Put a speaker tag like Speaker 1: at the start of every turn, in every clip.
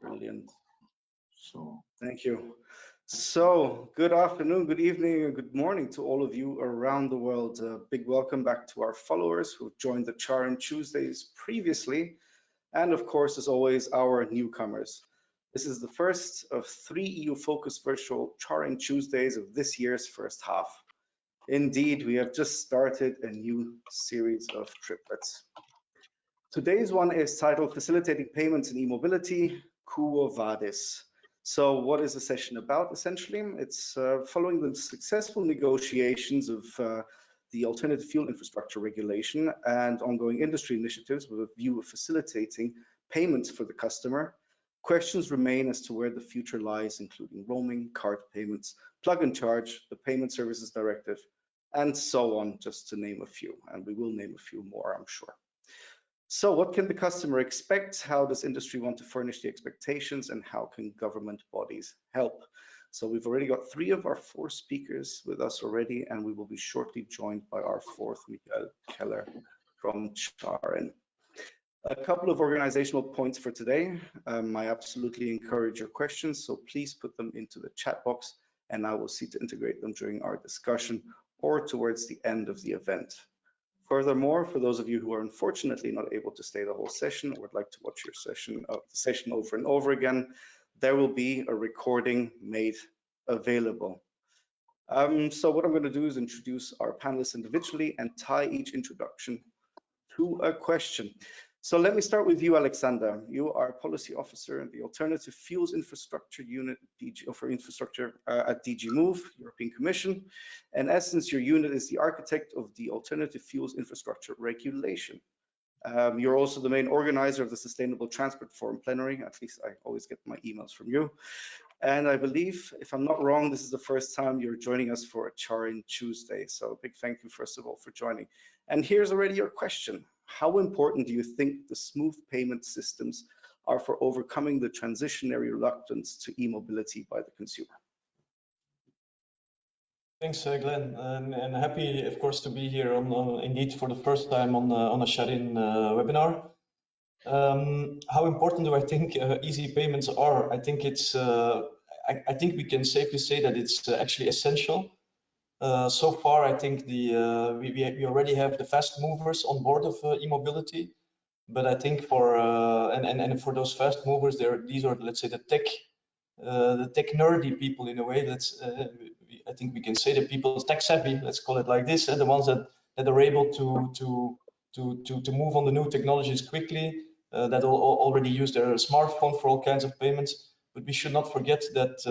Speaker 1: Brilliant. So thank you. So good afternoon, good evening, and good morning to all of you around the world. A big welcome back to our followers who've joined the CharIN Tuesdays previously, and of course, as always, our newcomers. This is the first of 3 EU-focused virtual CharIN Tuesdays of this year's first half. Indeed, we have just started a new series of triplets. Today's one is titled Facilitating Payments in E-Mobility, Quo Vadis. So what is the session about essentially? It's following the successful negotiations of the Alternative Fuel Infrastructure Regulation and ongoing industry initiatives with a view of facilitating payments for the customer. Questions remain as to where the future lies, including roaming, card payments, plug and charge, the Payment Services Directive, and so on, just to name a few. And we will name a few more, I'm sure. So what can the customer expect? How does industry want to furnish the expectations, and how can government bodies help? So we've already got 3 of our 4 speakers with us already, and we will be shortly joined by our 4th, Keller from CharIN. A couple of organizational points for today. I absolutely encourage your questions, so please put them into the chat box, and I will see to integrate them during our discussion or towards the end of the event. Furthermore, for those of you who are unfortunately not able to stay the whole session or would like to watch your session over and over again, there will be a recording made available. So what I'm going to do is introduce our panelists individually and tie each introduction to a question. So let me start with you, Alexander. You are Policy Officer in the Alternative Fuels Infrastructure Unit for Infrastructure at DG Move, European Commission. In essence, your unit is the architect of the Alternative Fuels Infrastructure Regulation. You're also the main organizer of the Sustainable Transport Forum plenary. At least I always get my emails from you. And I believe, if I'm not wrong, this is the first time you're joining us for a CharIN Tuesday. So a big thank you, first of all, for joining. And here's already your question. How important do you think the smooth payment systems are for overcoming the transitionary reluctance to e-mobility by the consumer?
Speaker 2: Thanks, Glenn, and happy, of course, to be here indeed for the first time on a CharIN webinar. How important do I think easy payments are? I think it's. I think we can safely say that it's actually essential. So far, I think we already have the fast movers on board of e-mobility, but I think for and for those fast movers, these are, let's say, the tech nerdy people in a way. I think we can say the people tech savvy, let's call it like this, the ones that are able to move on the new technologies quickly, that already use their smartphone for all kinds of payments. But we should not forget that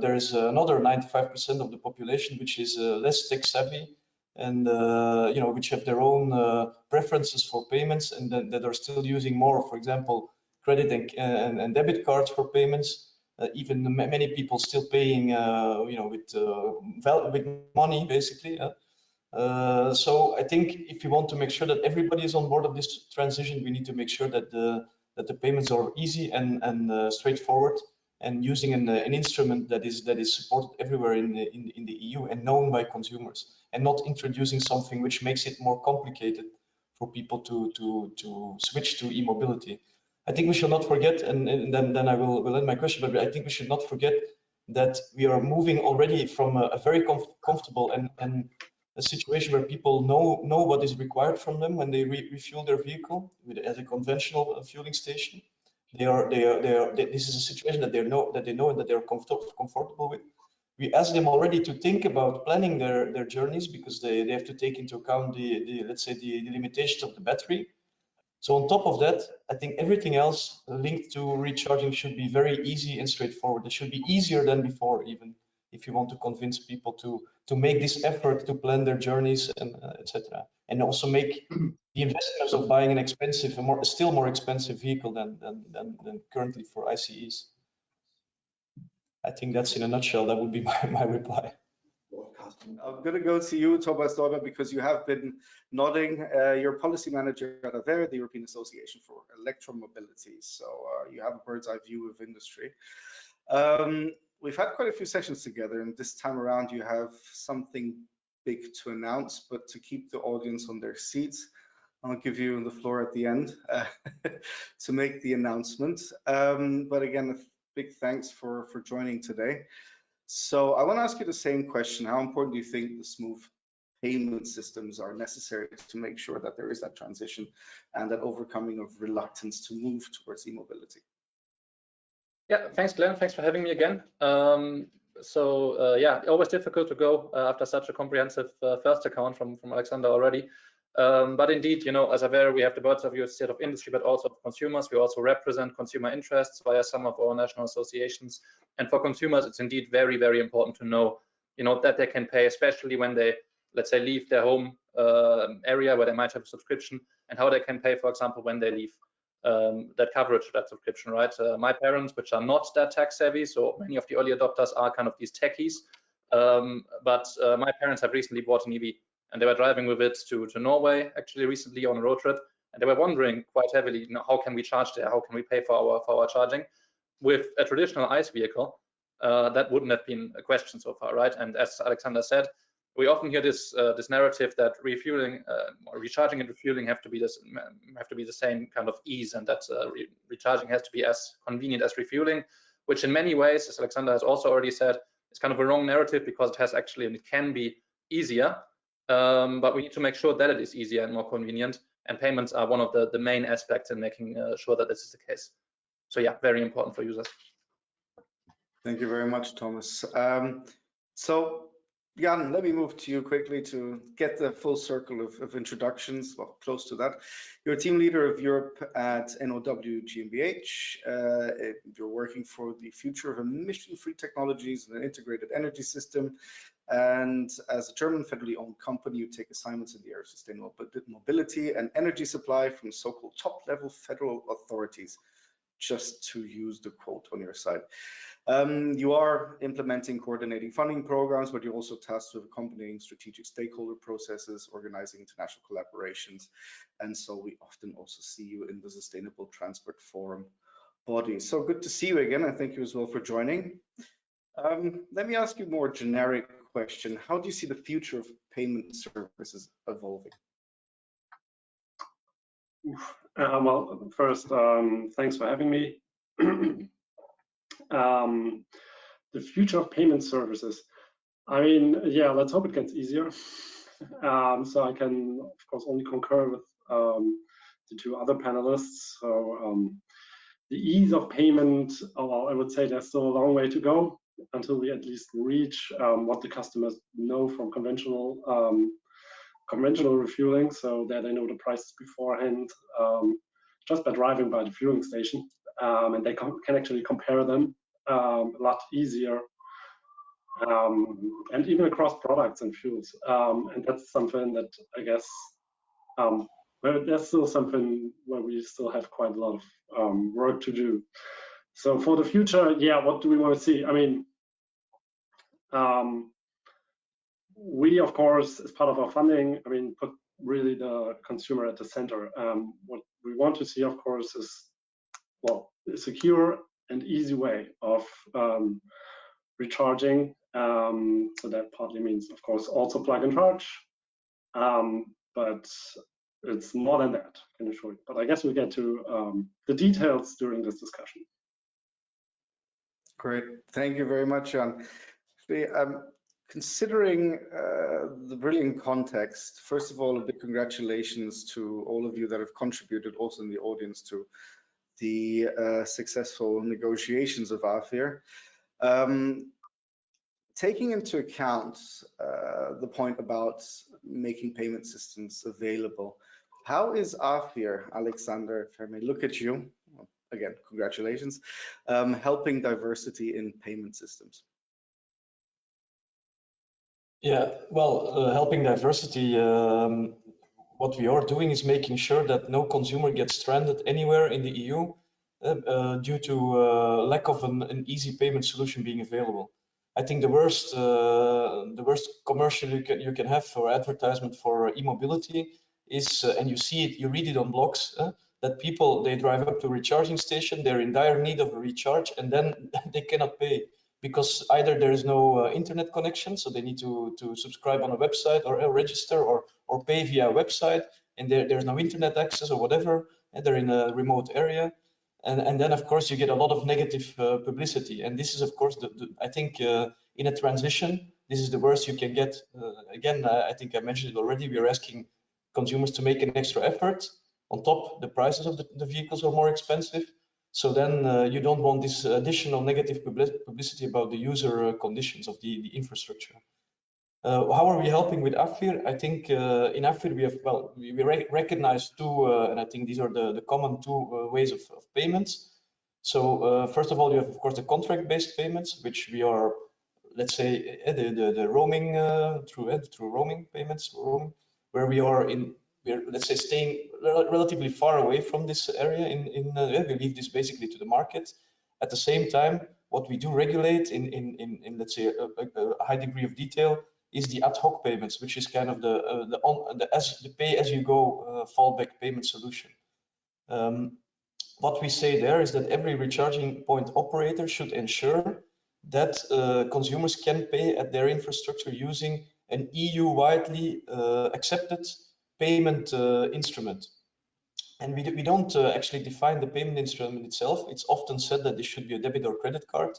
Speaker 2: there is another 95% of the population which is less tech savvy, and which have their own preferences for payments, and that are still using more, for example, credit and debit cards for payments. Even many people still paying, with money, basically. So I think if you want to make sure that everybody is on board of this transition, we need to make sure that the payments are easy and straightforward, and using an instrument that is supported everywhere in the EU and known by consumers, and not introducing something which makes it more complicated for people to switch to e-mobility. I think we should not forget, and then I will end my question, but I think we should not forget that we are moving already from a very comfortable and a situation where people know what is required from them when they refuel their vehicle at a conventional fueling station. This is a situation that they know and that they're comfortable with. We ask them already to think about planning their journeys, because they have to take into account let's say the limitations of the battery. So on top of that, I think everything else linked to recharging should be very easy and straightforward. It should be easier than before, even if you want to convince people to make this effort to plan their journeys and etc. And also make the investments of buying an expensive, still more expensive vehicle than currently for ICEs. I think that's in a nutshell. That would be my reply.
Speaker 1: I'm going to go to you, Thomas Däuber, because you have been nodding. You're policy manager at AVERE, the European Association for Electromobility. So you have a bird's eye view of industry. We've had quite a few sessions together, and this time around you have something big to announce, but to keep the audience on their seats, I'll give you the floor at the end to make the announcement. But again, a big thanks for joining today. So I want to ask you the same question. How important do you think the smooth payment systems are necessary to make sure that there is that transition and that overcoming of reluctance to move towards e-mobility?
Speaker 3: Yeah, thanks, Glenn. Thanks for having me again. Yeah, always difficult to go after such a comprehensive first account from Alexander already. But indeed, as AVERE, we have the bird's eye view state of industry, but also of consumers. We also represent consumer interests via some of our national associations. And for consumers, it's indeed very, very important to know, that they can pay, especially when they, let's say, leave their home area where they might have a subscription, and how they can pay, for example, when they leave that coverage, that subscription, right? My parents, which are not that tech savvy, so many of the early adopters are kind of these techies, but my parents have recently bought an EV, and they were driving with it to Norway actually recently on a road trip, and they were wondering quite heavily, how can we charge there? How can we pay for our charging? With a traditional ICE vehicle, that wouldn't have been a question so far, right? And as Alexander said, we often hear this narrative that refueling, or recharging and refueling have to be the same kind of ease, and that recharging has to be as convenient as refueling, which in many ways, as Alexander has also already said, is kind of a wrong narrative, because it has actually, and it can be easier, but we need to make sure that it is easier and more convenient, and payments are one of the main aspects in making sure that this is the case. So yeah, very important for users.
Speaker 1: Thank you very much, Thomas. So Jan, let me move to you quickly to get the full circle of introductions, well, close to that. You're a team leader of Europe at NOW GmbH. You're working for the future of emission-free technologies and an integrated energy system. And as a German federally owned company, you take assignments in the area of sustainable mobility and energy supply from so-called top-level federal authorities, just to use the quote on your side. You are implementing coordinating funding programs, but you're also tasked with accompanying strategic stakeholder processes, organizing international collaborations. And so we often also see you in the Sustainable Transport Forum body. So good to see you again, and thank you as well for joining. Let me ask you a more generic question. How do you see the future of payment services evolving?
Speaker 4: Well, first, thanks for having me. The future of payment services. I mean, yeah, let's hope it gets easier. So I can, of course, only concur with the two other panelists. So the ease of payment, well, I would say there's still a long way to go until we at least reach what the customers know from conventional refueling, so that they know the prices beforehand just by driving by the fueling station, and they can actually compare them a lot easier, and even across products and fuels. And that's something that I guess that's still something where we still have quite a lot of work to do. So for the future, yeah, what do we want to see? I mean, we, of course, as part of our funding, I mean, put really the consumer at the center. What we want to see, of course, is, well, a secure and easy way of recharging. So that partly means, of course, also plug and charge. But it's more than that, I can assure you. But I guess we'll get to the details during this discussion.
Speaker 1: Great, thank you very much, Jan. Considering the brilliant context, first of all, a big congratulations to all of you that have contributed, also in the audience, to the successful negotiations of AVERE. Taking into account the point about making payment systems available, how is AVERE, Alexander, if I may look at you, again, congratulations, helping diversity in payment systems?
Speaker 2: Yeah, well, helping diversity, what we are doing is making sure that no consumer gets stranded anywhere in the EU due to lack of an easy payment solution being available. I think the worst commercial you can have for advertisement for e-mobility is, and you see it, you read it on blogs, that people, they drive up to a recharging station, they're in dire need of a recharge, and then they cannot pay, because either there is no internet connection, so they need to subscribe on a website or register or pay via a website, and there's no internet access or whatever, and they're in a remote area. And then, of course, you get a lot of negative publicity. And this is, of course, I think in a transition, this is the worst you can get. Again, I think I mentioned it already. We are asking consumers to make an extra effort. On top, the prices of the vehicles are more expensive. So then you don't want this additional negative publicity about the user conditions of the infrastructure. How are we helping with AVERE? I think in AVERE we have, well, we recognize two, and I think these are the common two ways of payments. So first of all, you have, of course, the contract-based payments, which we are, let's say, the roaming through roaming payments, where we're, let's say, staying relatively far away from this area. We leave this basically to the market. At the same time, what we do regulate in let's say a high degree of detail is the ad hoc payments, which is kind of the pay-as-you-go fallback payment solution. What we say there is that every recharging point operator should ensure that consumers can pay at their infrastructure using an EU-widely accepted payment instrument. And we don't actually define the payment instrument itself. It's often said that this should be a debit or credit card,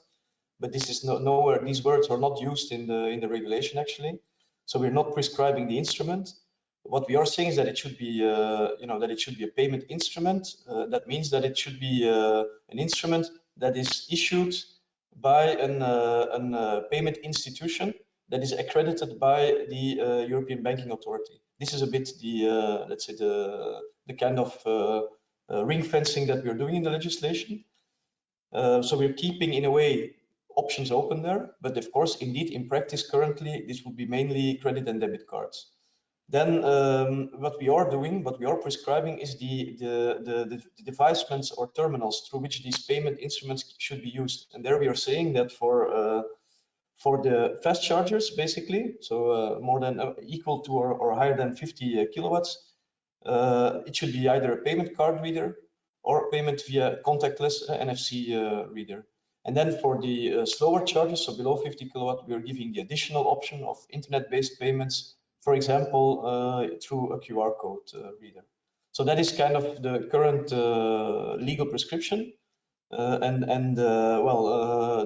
Speaker 2: but this is nowhere. These words are not used in the regulation actually. So we're not prescribing the instrument. What we are saying is that it should be, that it should be a payment instrument. That means that it should be an instrument that is issued by a payment institution that is accredited by the European Banking Authority. This is a bit the, let's say, the kind of ring fencing that we're doing in the legislation. So we're keeping, in a way, options open there, but of course, indeed, in practice, currently, this would be mainly credit and debit cards. Then what we are prescribing is the devices or terminals through which these payment instruments should be used. And there we are saying that for the fast chargers, basically, so more than equal to or higher than 50 kilowatts, it should be either a payment card reader or payment via contactless NFC reader. And then for the slower charges, so below 50 kilowatt, we are giving the additional option of internet-based payments, for example, through a QR code reader. So that is kind of the current legal prescription.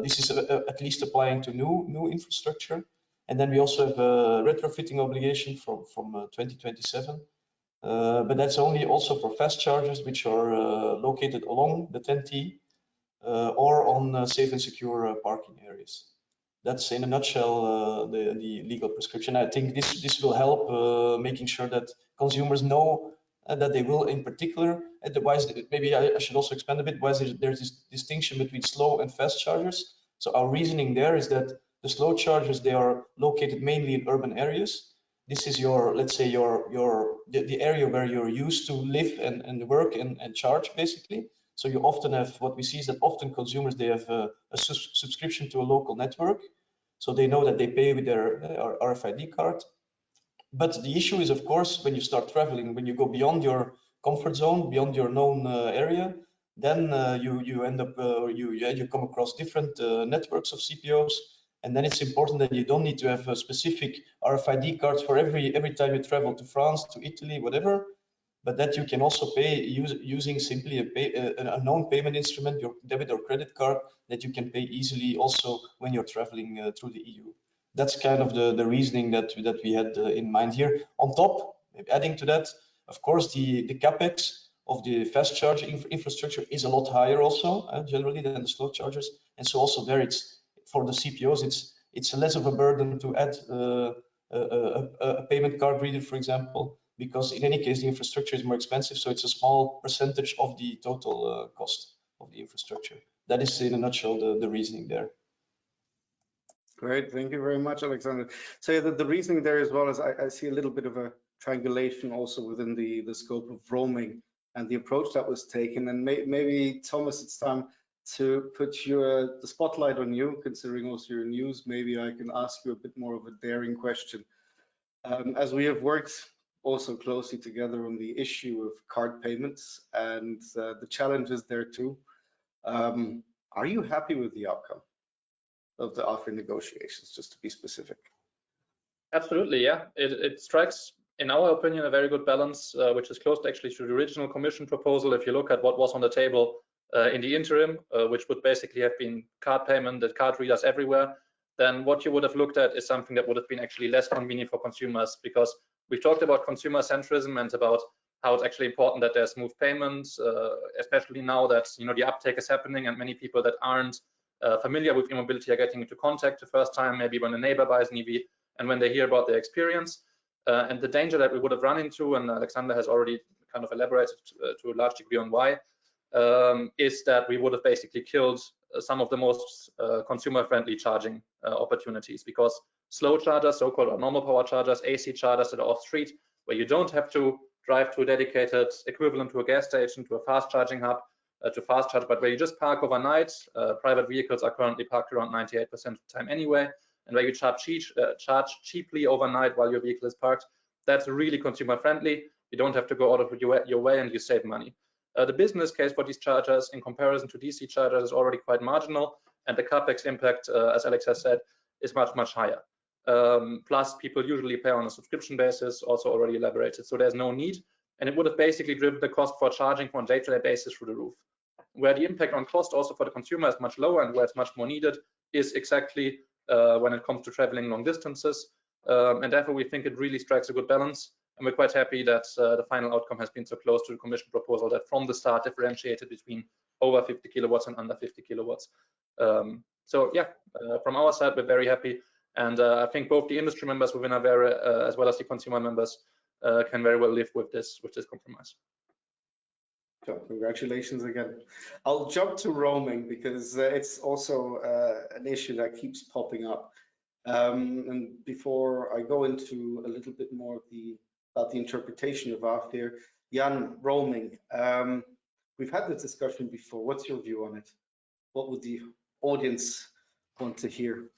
Speaker 2: This is at least applying to new infrastructure. And then we also have a retrofitting obligation from 2027. But that's only also for fast chargers, which are located along the 10T or on safe and secure parking areas. That's in a nutshell the legal prescription. I think this will help making sure that consumers know that they will, in particular, maybe I should also expand a bit, why there's this distinction between slow and fast chargers. So our reasoning there is that the slow chargers, they are located mainly in urban areas. This is your, let's say, the area where you're used to live and work and charge, basically. So you often have, what we see is that often consumers, they have a subscription to a local network. So they know that they pay with their RFID card. But the issue is, of course, when you start traveling, when you go beyond your comfort zone, beyond your known area, then you end up, you come across different networks of CPOs. And then it's important that you don't need to have a specific RFID cards for every time you travel to France, to Italy, whatever, but that you can also pay using simply a known payment instrument, your debit or credit card, that you can pay easily also when you're traveling through the EU. That's kind of the reasoning that we had in mind here. On top, adding to that, of course, the capex of the fast charging infrastructure is a lot higher also, generally, than the slow chargers. And so also there, it's for the CPOs, it's less of a burden to add a payment card reader, for example, because in any case, the infrastructure is more expensive. So it's a small percentage of the total cost of the infrastructure. That is, in a nutshell, the reasoning there.
Speaker 1: Great, thank you very much, Alexander. So yeah, the reasoning there as well is I see a little bit of a triangulation also within the scope of roaming and the approach that was taken. And maybe, Thomas, it's time to put the spotlight on you, considering also your news. Maybe I can ask you a bit more of a daring question. As we have worked also closely together on the issue of card payments and the challenges there too, are you happy with the outcome of the AVERE negotiations, just to be specific?
Speaker 3: Absolutely, yeah. It strikes in our opinion, a very good balance, which is close actually to the original Commission proposal. If you look at what was on the table in the interim, which would basically have been card payment, the card readers everywhere, then what you would have looked at is something that would have been actually less convenient for consumers, because we talked about consumer centrism and about how it's actually important that there's smooth payments, especially now that the uptake is happening and many people that aren't familiar with e-mobility are getting into contact the first time, maybe when a neighbor buys an EV and when they hear about their experience. And the danger that we would have run into, and Alexander has already kind of elaborated to a large degree on why, is that we would have basically killed some of the most consumer-friendly charging opportunities, because slow chargers, so-called normal power chargers, AC chargers that are off-street, where you don't have to drive to a dedicated equivalent to a gas station, to a fast charging hub, to fast charge, but where you just park overnight. Private vehicles are currently parked around 98% of the time anyway, and where you charge cheaply overnight while your vehicle is parked. That's really consumer friendly. You don't have to go out of your way, and you save money. The business case for these chargers in comparison to DC chargers is already quite marginal, and the capex impact, as Alex has said, is much, much higher. Plus, people usually pay on a subscription basis, also already elaborated, so there's no need, and it would have basically driven the cost for charging on a day-to-day basis through the roof. Where the impact on cost also for the consumer is much lower, and where it's much more needed is exactly when it comes to traveling long distances, and therefore we think it really strikes a good balance, and we're quite happy that the final outcome has been so close to the Commission proposal that from the start differentiated between over 50 kilowatts and under 50 kilowatts. So yeah, from our side, we're very happy, and I think both the industry members within AVERE as well as the consumer members can very well live with this compromise.
Speaker 1: So congratulations again. I'll jump to roaming because it's also an issue that keeps popping up. And before I go into a little bit more about the interpretation of AVERE, Jan, roaming. We've had this discussion before. What's your view on it? What would the audience want to hear,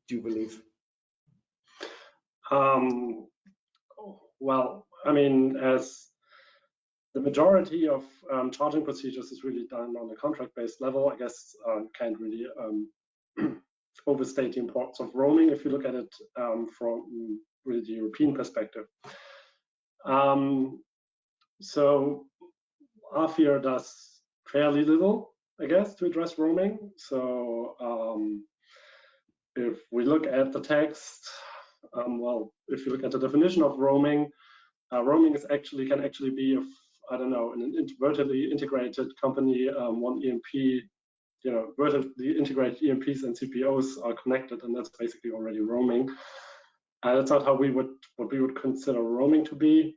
Speaker 1: do you believe?
Speaker 4: Well, I mean, as the majority of charging procedures is really done on a contract-based level, I guess can't really overstate the importance of roaming if you look at it from really the European perspective. So AVERE does fairly little, I guess, to address roaming. So if we look at the text, well, if you look at the definition of roaming, roaming is can actually be if, I don't know, in an vertically integrated company, one EMP, vertically integrated EMPs and CPOs are connected, and that's basically already roaming. That's not how what we would consider roaming to be.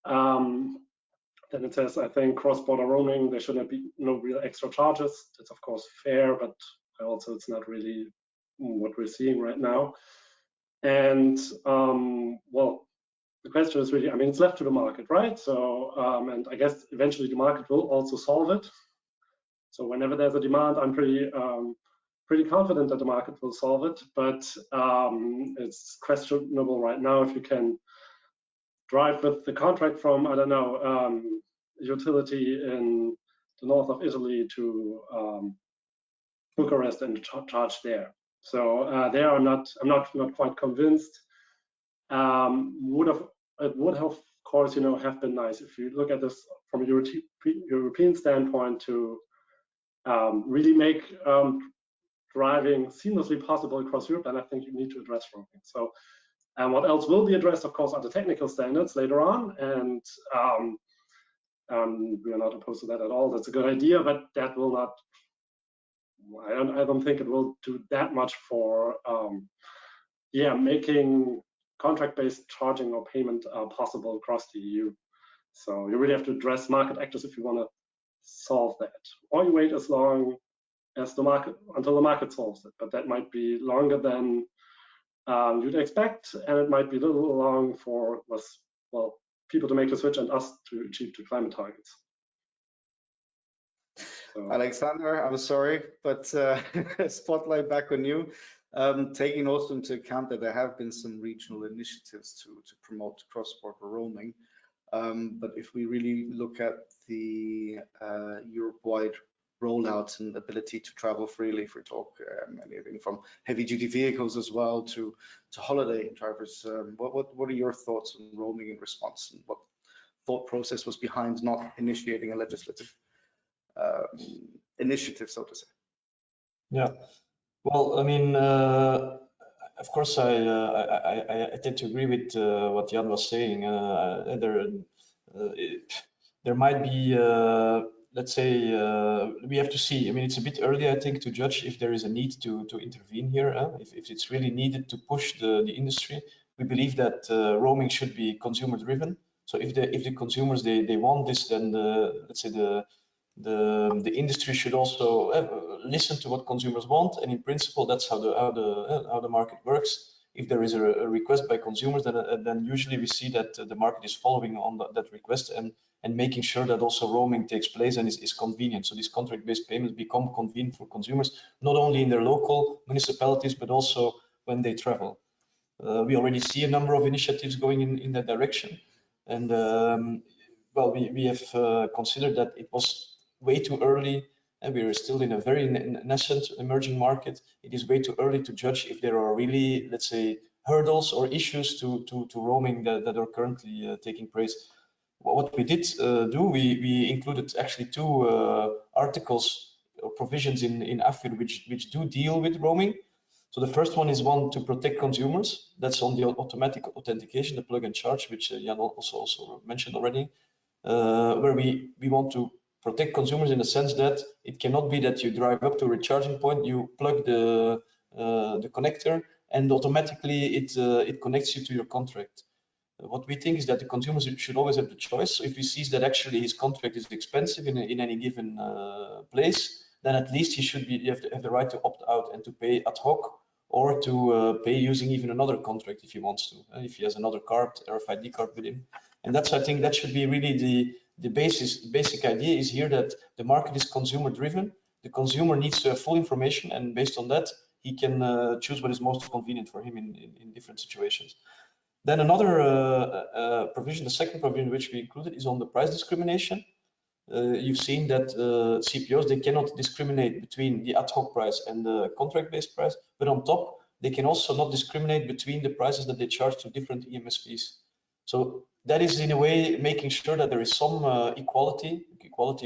Speaker 4: Then it says, I think, cross-border roaming, there should not be no real extra charges. That's of course fair, but also it's not really what we're seeing right now. And well, the question is really, I mean, it's left to the market, right? So, and I guess eventually the market will also solve it. So whenever there's a demand, I'm pretty confident that the market will solve it, but it's questionable right now if you can drive with the contract from, I don't know, utility in the north of Italy to Bucharest and charge there. So there I'm not quite convinced. It would have, of course, have been nice if you look at this from a European standpoint to really make driving seamlessly possible across Europe, and I think you need to address roaming. So, and what else will be addressed, of course, are the technical standards later on, and we are not opposed to that at all. That's a good idea, but that will not. I don't think it will do that much for making contract-based charging or payment possible across the EU. So you really have to address market actors if you want to solve that, or you wait as long as until the market solves it. But that might be longer than you'd expect, and it might be a little long for people to make the switch and us to achieve the climate targets. So.
Speaker 1: Alexander, I'm sorry, but spotlight back on you. Taking also into account that there have been some regional initiatives to promote cross-border roaming. But if we really look at the Europe-wide rollout and ability to travel freely. If we talk anything from heavy-duty vehicles as well to holiday drivers, what are your thoughts on roaming in response, and what thought process was behind not initiating a legislative initiative, so to say?
Speaker 2: Yeah, well, I mean, of course, I tend to agree with what Jan was saying. There might be, let's say, we have to see. I mean, it's a bit early, I think, to judge if there is a need to intervene here. If it's really needed to push the industry, we believe that roaming should be consumer driven. So if the consumers they want this, then let's say the industry should also listen to what consumers want, and in principle that's how the market works. If there is a request by consumers, then usually we see that the market is following on that request and making sure that also roaming takes place and is convenient. So these contract-based payments become convenient for consumers, not only in their local municipalities but also when they travel. We already see a number of initiatives going in that direction, and well, we have considered that it was way too early, and we are still in a very nascent emerging market. It is way too early to judge if there are really, let's say, hurdles or issues to roaming that are currently taking place. What we did do, we included actually two articles or provisions in AVERE which do deal with roaming. So the first one is one to protect consumers. That's on the automatic authentication, the plug and charge, which Jan also mentioned already, where we want to protect consumers in the sense that it cannot be that you drive up to a recharging point, you plug the connector, and automatically it connects you to your contract. What we think is that the consumers should always have the choice. So if he sees that actually his contract is expensive in any given place, then at least you have the right to opt out and to pay ad hoc, or to pay using even another contract if he wants to, if he has another card, RFID card with him. And that's, I think, that should be really the basic idea is here, that the market is consumer driven. The consumer needs to have full information, and based on that, he can choose what is most convenient for him in different situations. Then another provision, the second provision which we included, is on the price discrimination. You've seen that CPOs, they cannot discriminate between the ad hoc price and the contract-based price, but on top, they can also not discriminate between the prices that they charge to different EMSPs. So that is in a way making sure that there is some equality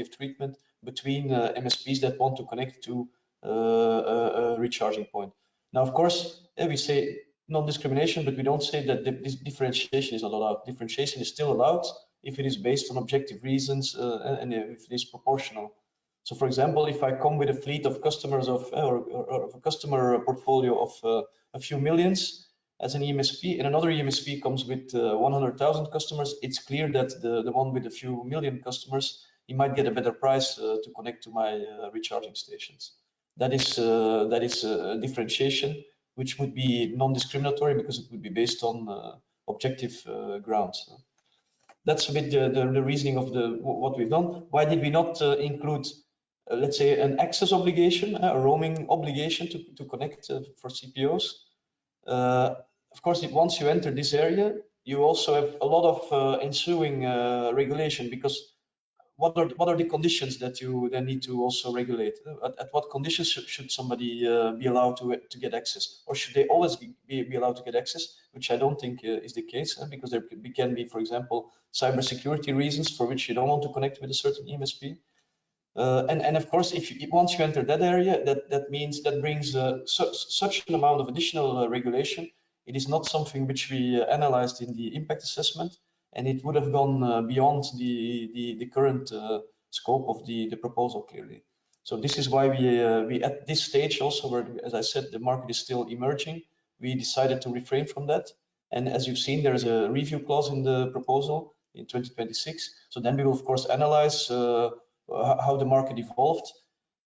Speaker 2: of treatment between MSPs that want to connect to a recharging point. Now, of course, we say non-discrimination, but we don't say that this differentiation is not allowed. Differentiation is still allowed if it is based on objective reasons and if it is proportional. So, for example, if I come with a fleet of customers or a customer portfolio of a few millions as an EMSP, and another EMSP comes with 100,000 customers, it's clear that the one with a few million customers, he might get a better price to connect to my recharging stations. That is a differentiation which would be non-discriminatory because it would be based on objective grounds. That's a bit the reasoning of what we've done. Why did we not include, let's say, an access obligation, a roaming obligation to connect for CPOs? Of course, once you enter this area, you also have a lot of ensuing regulation, because what are the conditions that you then need to also regulate? At what conditions should somebody be allowed to get access, or should they always be allowed to get access? Which I don't think is the case, because there can be, for example, cybersecurity reasons for which you don't want to connect with a certain EMSP. And of course, once you enter that area, that means that brings such an amount of additional regulation. It is not something which we analyzed in the impact assessment, and it would have gone beyond the current scope of the proposal, clearly. So this is why we at this stage also, where, as I said, the market is still emerging, we decided to refrain from that. And as you've seen, there is a review clause in the proposal in 2026. So then we will, of course, analyze how the market evolved.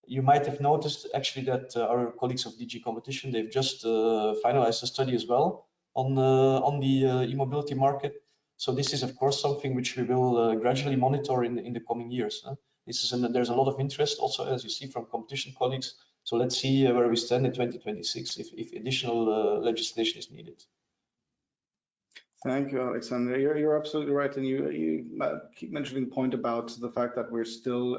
Speaker 2: You might have noticed actually that our colleagues of DG Competition, they've just finalized a study as well on the e-mobility market. So this is, of course, something which we will gradually monitor in the coming years. There's a lot of interest also, as you see, from competition colleagues. So let's see where we stand in 2026 if additional legislation is needed.
Speaker 1: Thank you, Alexander. You're absolutely right, and you keep mentioning the point about the fact that we're still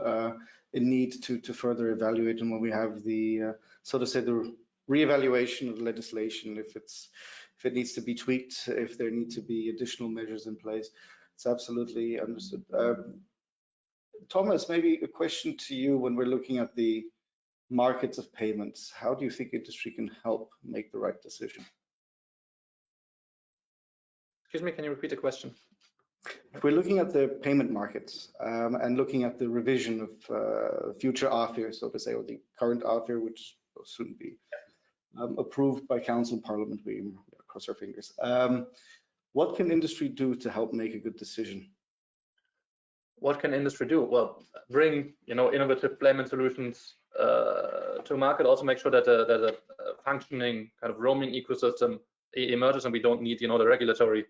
Speaker 1: in need to further evaluate, and when we have the so to say the reevaluation of the legislation, if it needs to be tweaked, if there need to be additional measures in place, it's absolutely understood. Thomas, maybe a question to you when we're looking at the markets of payments. How do you think industry can help make the right decision?
Speaker 3: Excuse me, can you repeat the question?
Speaker 1: If we're looking at the payment markets and looking at the revision of future AVERE, so to say, or the current AVERE, which will soon be approved by Council and Parliament, we cross our fingers. What can industry do to help make a good decision?
Speaker 3: What can industry do? Well, bring innovative payment solutions to market. Also make sure that a functioning kind of roaming ecosystem emerges, and we don't need the regulatory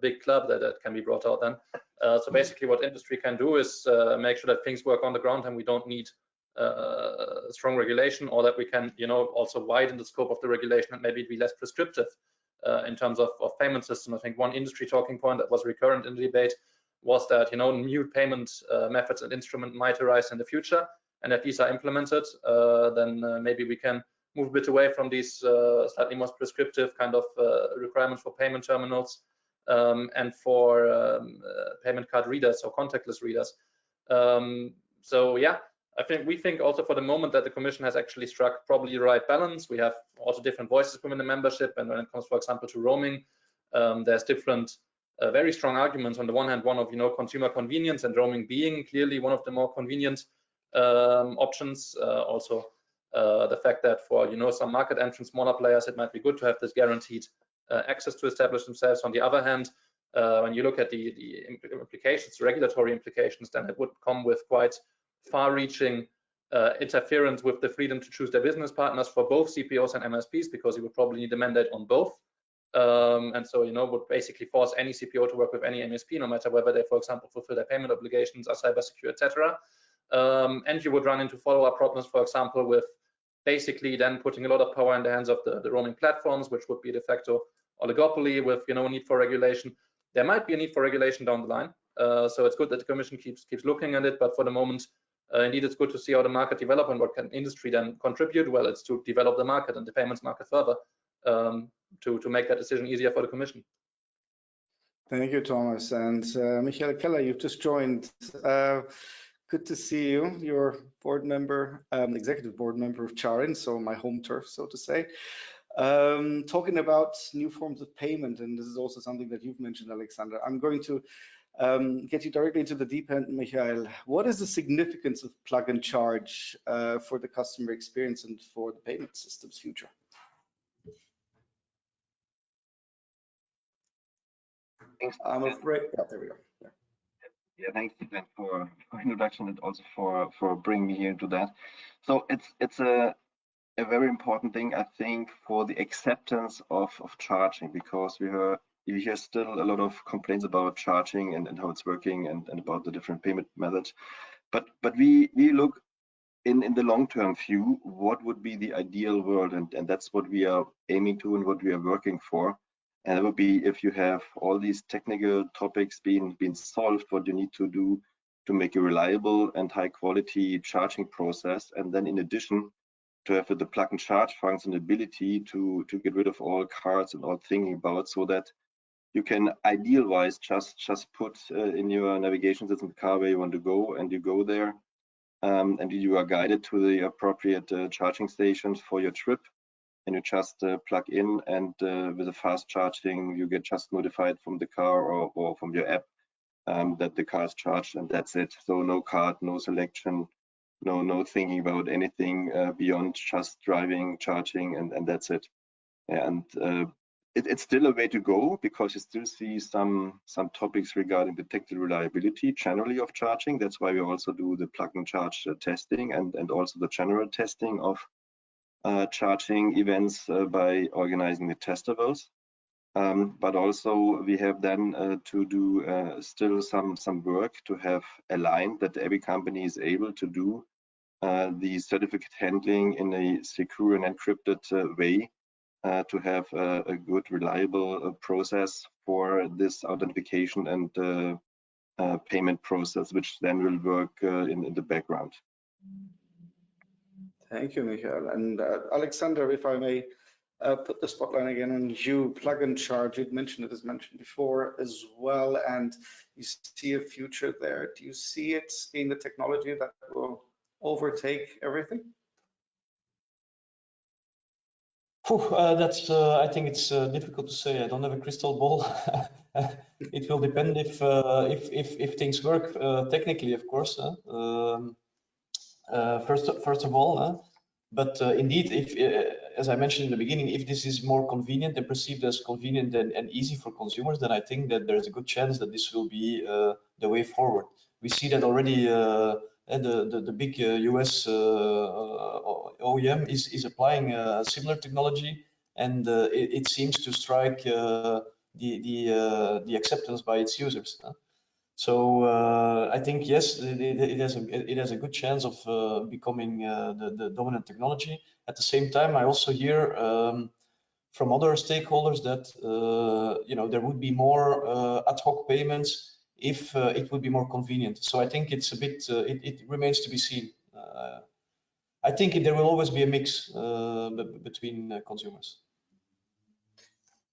Speaker 3: big club that can be brought out then. So basically what industry can do is make sure that things work on the ground and we don't need strong regulation, or that we can also widen the scope of the regulation and maybe be less prescriptive in terms of payment system. I think one industry talking point that was recurrent in the debate was that new payment methods and instruments might arise in the future, and if these are implemented, then maybe we can move a bit away from these slightly more prescriptive kind of requirements for payment terminals and for payment card readers or contactless readers. So yeah, we think also for the moment that the Commission has actually struck probably the right balance. We have also different voices within the membership, and when it comes, for example, to roaming, there's different very strong arguments. On the one hand, one of consumer convenience, and roaming being clearly one of the more convenient options. Also the fact that for some market entrants, smaller players, it might be good to have this guaranteed access to establish themselves. On the other hand, when you look at the implications, regulatory implications, then it would come with quite far-reaching interference with the freedom to choose their business partners for both CPOs and MSPs, because you would probably need a mandate on both. And so would basically force any CPO to work with any MSP, no matter whether they, for example, fulfill their payment obligations, are cyber secure, etc. And you would run into follow-up problems, for example, with basically then putting a lot of power in the hands of the roaming platforms, which would be de facto oligopoly with need for regulation. There might be a need for regulation down the line, so it's good that the Commission keeps looking at it. But for the moment, indeed, it's good to see how the market develops and what can industry then contribute. Well, it's to develop the market and the payments market further. To make that decision easier for the Commission.
Speaker 1: Thank you, Thomas. And Michael Keller, you've just joined. Good to see you. You're board member, executive board member of CharIN, so my home turf, so to say. Talking about new forms of payment, and this is also something that you've mentioned, Alexander. I'm going to get you directly into the deep end, Michael. What is the significance of plug and charge for the customer experience and for the payment system's future?
Speaker 5: Thanks.
Speaker 1: I'm afraid, yeah, there we go.
Speaker 5: Yeah, thanks Cezanne for introduction, and also for bringing me here into that. So it's a very important thing, I think, for the acceptance of charging, because you hear still a lot of complaints about charging and how it's working and about the different payment methods. But we look in the long-term view, what would be the ideal world, and that's what we are aiming to and what we are working for. And it would be, if you have all these technical topics being solved, what you need to do to make a reliable and high quality charging process. And then in addition, to have the plug and charge functionality to get rid of all cards and all thinking about, so that you can ideal-wise just put in your navigation system the car where you want to go, and you go there, and you are guided to the appropriate charging stations for your trip. And you just plug in, and with a fast charging, you get just notified from the car or from your app that the car is charged, and that's it. So no card, no selection, no thinking about anything beyond just driving, charging, and that's it. And it's still a way to go, because you still see some topics regarding the technical reliability generally of charging. That's why we also do the plug and charge testing and also the general testing of charging events by organizing the testivals. But also we have then to do still some work to have aligned that every company is able to do the certificate handling in a secure and encrypted way, to have a good, reliable process for this authentication and payment process, which then will work in the background.
Speaker 1: Thank you, Michael. And Alexander, if I may put the spotlight again on you, plug and charge. You'd mentioned it, as mentioned before as well, and you see a future there. Do you see it being the technology that will overtake everything?
Speaker 2: That's. I think it's difficult to say. I don't have a crystal ball. It will depend if things work technically, of course. First of all, but indeed, if as I mentioned in the beginning, if this is more convenient and perceived as convenient and easy for consumers, then I think that there's a good chance that this will be the way forward. We see that already. The big US OEM is applying similar technology, and it seems to strike the acceptance by its users. So I think yes, it has a good chance of becoming the dominant technology. At the same time, I also hear from other stakeholders that there would be more ad hoc payments if it would be more convenient. So I think it's a bit, it remains to be seen. I think there will always be a mix between consumers.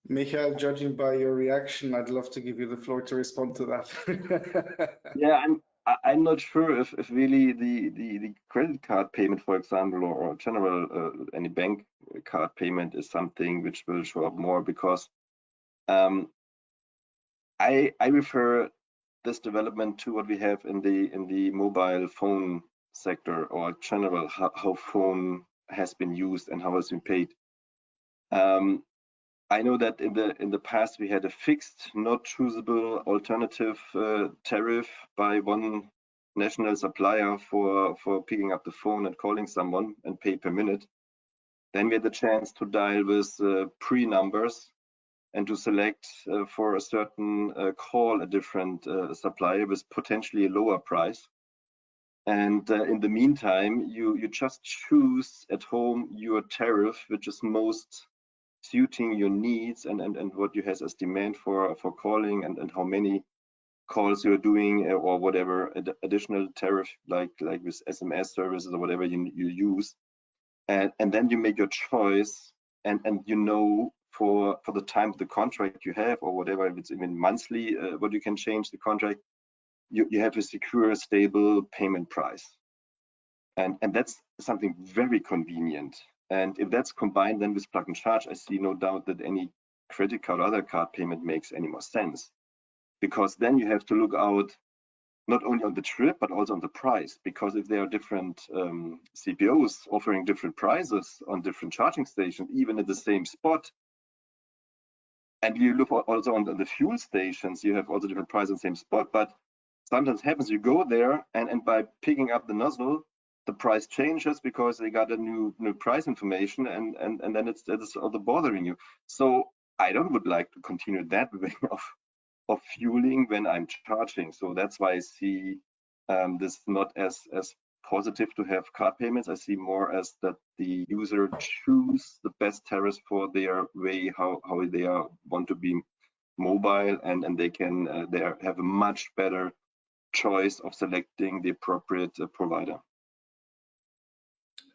Speaker 1: Michael, judging by your reaction, I'd love to give you the floor to respond to that.
Speaker 5: Yeah, I'm not sure if really the credit card payment, for example, or general any bank card payment is something which will show up more, because I refer this development to what we have in the mobile phone sector, or general how phone has been used and how it's been paid. I know that in the past we had a fixed, not choosable alternative tariff by one national supplier for picking up the phone and calling someone and pay per minute. Then we had the chance to dial with pre-numbers and to select for a certain call a different supplier with potentially a lower price. And in the meantime, you just choose at home your tariff, which is most suiting your needs and what you have as demand for calling and how many calls you're doing, or whatever additional tariff like with SMS services or whatever you use. And then you make your choice, and for the time of the contract you have, or whatever, if it's even monthly, what you can change the contract, you have a secure, stable payment price. And that's something very convenient. And if that's combined then with plug and charge, I see no doubt that any credit card or other card payment makes any more sense. Because then you have to look out not only on the trip, but also on the price. Because if there are different CPOs offering different prices on different charging stations, even at the same spot, and you look also on the fuel stations, you have also different prices on the same spot. But sometimes happens you go there and by picking up the nozzle, the price changes because they got a new price information, and then it's also bothering you. So I would like to continue that way of fueling when I'm charging. So that's why I see this not as positive to have card payments. I see more as that the user choose the best tariffs for their way how they want to be mobile, and they can they have a much better choice of selecting the appropriate provider.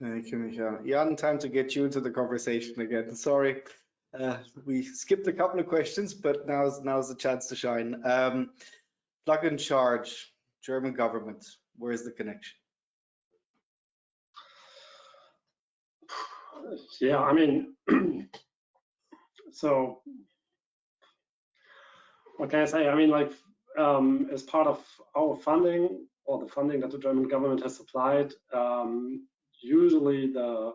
Speaker 1: Thank you, Michael. Jan, time to get you into the conversation again. Sorry, we skipped a couple of questions, but now's the chance to shine. Plug and charge, German government, where's the connection?
Speaker 4: Yeah, I mean, so what can I say? I mean, like, as part of our funding, or the funding that the German government has supplied, usually the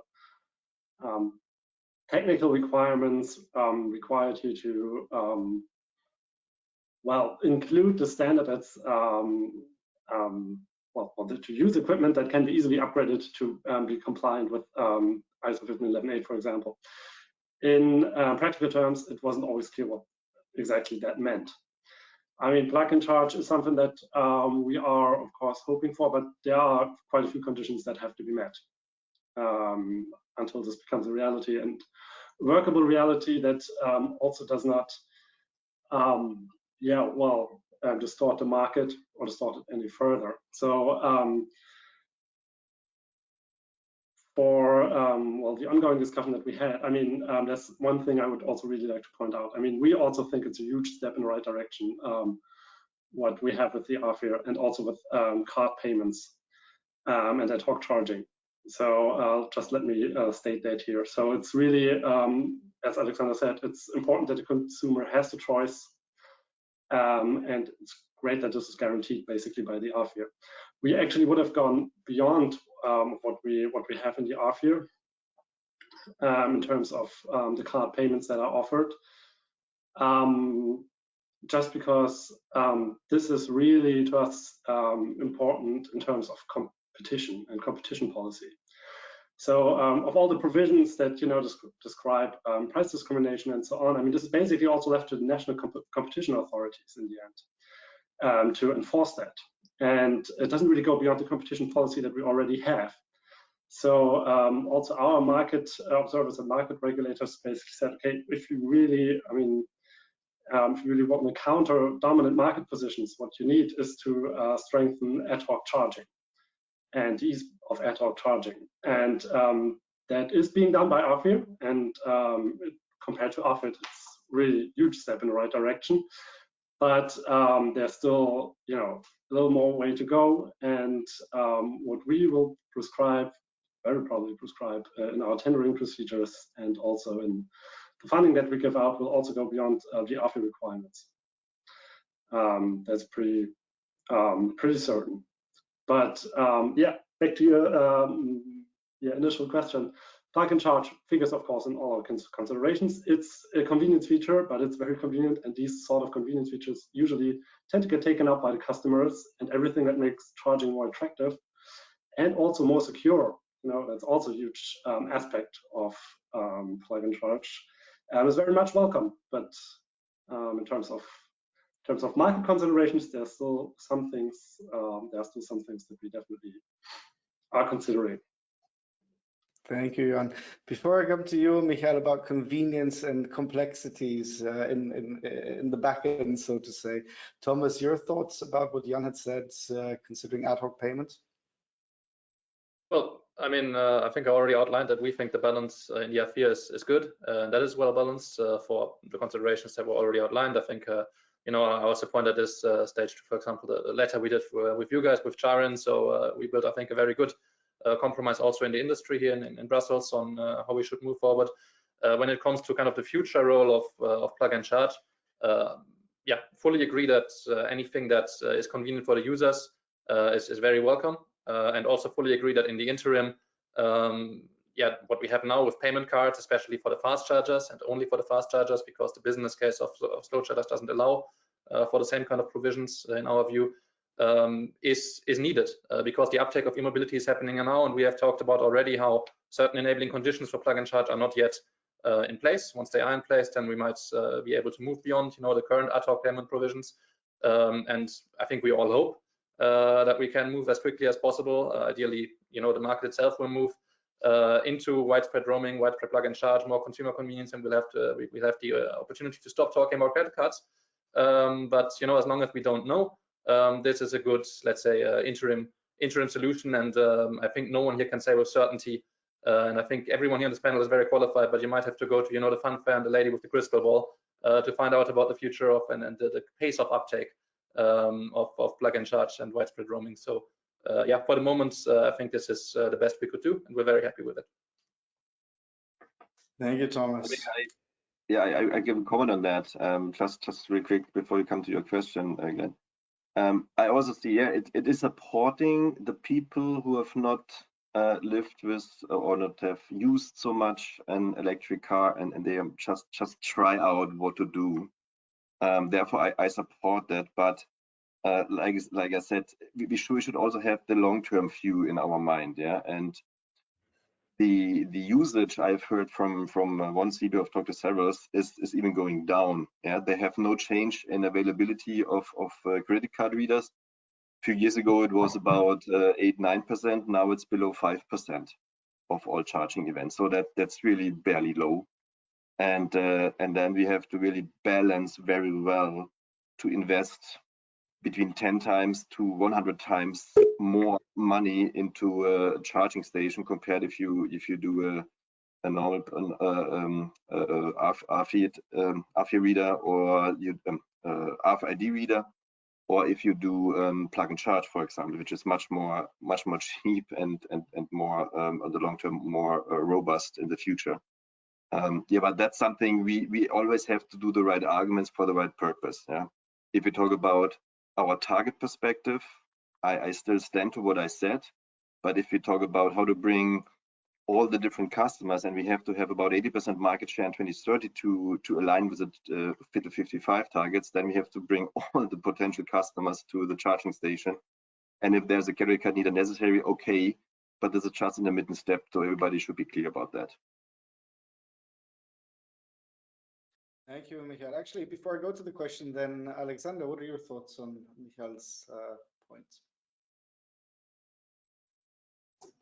Speaker 4: technical requirements required you to well, include the standard that's to use equipment that can be easily upgraded to be compliant with ISO 15118, for example. In practical terms, it wasn't always clear what exactly that meant. I mean, plug and charge is something that we are, of course, hoping for, but there are quite a few conditions that have to be met until this becomes a reality. And workable reality that also does not, distort the market or distort it any further. So for the ongoing discussion that we had, I mean, that's one thing I would also really like to point out. I mean, we also think it's a huge step in the right direction, what we have with the AVERE and also with card payments and ad hoc charging. So just let me state that here. So it's really, as Alexander said, it's important that the consumer has the choice, and it's great that this is guaranteed basically by the AVERE. We actually would have gone beyond what we have in the AVERE in terms of the card payments that are offered, just because this is really to us important in terms of competition and competition policy. So of all the provisions that describe price discrimination and so on, I mean, this is basically also left to the national competition authorities in the end to enforce that. And it doesn't really go beyond the competition policy that we already have. So also our market observers and market regulators basically said, okay, if you really, I mean, if you really want to counter dominant market positions, what you need is to strengthen ad hoc charging and ease of ad hoc charging. And that is being done by AVERE, and compared to AVERE, it's really a huge step in the right direction. But there's still, a little more way to go. And what we will prescribe, very probably prescribe in our tendering procedures and also in the funding that we give out, will also go beyond the AVERE requirements. That's pretty certain. But yeah, back to your initial question. Plug and charge figures, of course, in all our considerations. It's a convenience feature, but it's very convenient, and these sort of convenience features usually tend to get taken up by the customers, and everything that makes charging more attractive and also more secure. That's also a huge aspect of plug and charge. Is very much welcome, but in terms of market considerations, there's still some things. That we definitely are considering.
Speaker 1: Thank you, Jan. Before I come to you, Michael, about convenience and complexities in the back end, so to say. Thomas, your thoughts about what Jan had said, considering ad hoc payments?
Speaker 3: Well, I mean, I think I already outlined that we think the balance in the AVERE is good. That is well balanced for the considerations that were already outlined. I think, I also point at this stage, for example, the letter we did with you guys, with CharIN. So we built, I think, a very good compromise also in the industry here in Brussels on how we should move forward. When it comes to kind of the future role of plug and charge, yeah, fully agree that anything that is convenient for the users is very welcome. And also fully agree that in the interim, yeah, what we have now with payment cards, especially for the fast chargers and only for the fast chargers, because the business case of slow chargers doesn't allow for the same kind of provisions in our view, is needed because the uptake of e-mobility is happening now, and we have talked about already how certain enabling conditions for plug and charge are not yet in place. Once they are in place, then we might be able to move beyond, the current ad hoc payment provisions. And I think we all hope that we can move as quickly as possible. Ideally, the market itself will move into widespread roaming, widespread plug and charge, more consumer convenience, and we'll have the opportunity to stop talking about credit cards. But as long as we don't know, this is a good, let's say, interim solution. And I think no one here can say with certainty. And I think everyone here on this panel is very qualified, but you might have to go to the fun fair and the lady with the crystal ball to find out about the future of and the pace of uptake of plug and charge and widespread roaming. So yeah, for the moment, I think this is the best we could do, and we're very happy with it.
Speaker 1: Thank you, Thomas.
Speaker 5: I give a comment on that, just real quick before you come to your question again. I also see, yeah, it is supporting the people who have not lived with or not have used so much an electric car, and they just try out what to do. Therefore, I support that, but like I said, we should also have the long-term view in our mind, yeah. And the usage I've heard from one CB of Dr. Severus is even going down. Yeah, they have no change in availability of credit card readers. A few years ago, it was about 8-9%. Now it's below 5% of all charging events. So that's really barely low. and then we have to really balance very well to invest between 10 times to 100 times more money into a charging station compared if you do a normal AVERE reader or RFID reader, or if you do plug and charge, for example, which is much more cheap and more on the long term more robust in the future. Yeah, but that's something we always have to do the right arguments for the right purpose. Yeah, if we talk about our target perspective, I still stand to what I said. But if we talk about how to bring all the different customers, and we have to have about 80% market share in 2030 to align with the Fit to 55 targets, then we have to bring all the potential customers to the charging station. And if there's a credit card needed necessary, okay, but there's a just intermittent step, so everybody should be clear about that.
Speaker 1: Thank you, Michael. Actually, before I go to the question, then Alexander, what are your thoughts on Michael's points?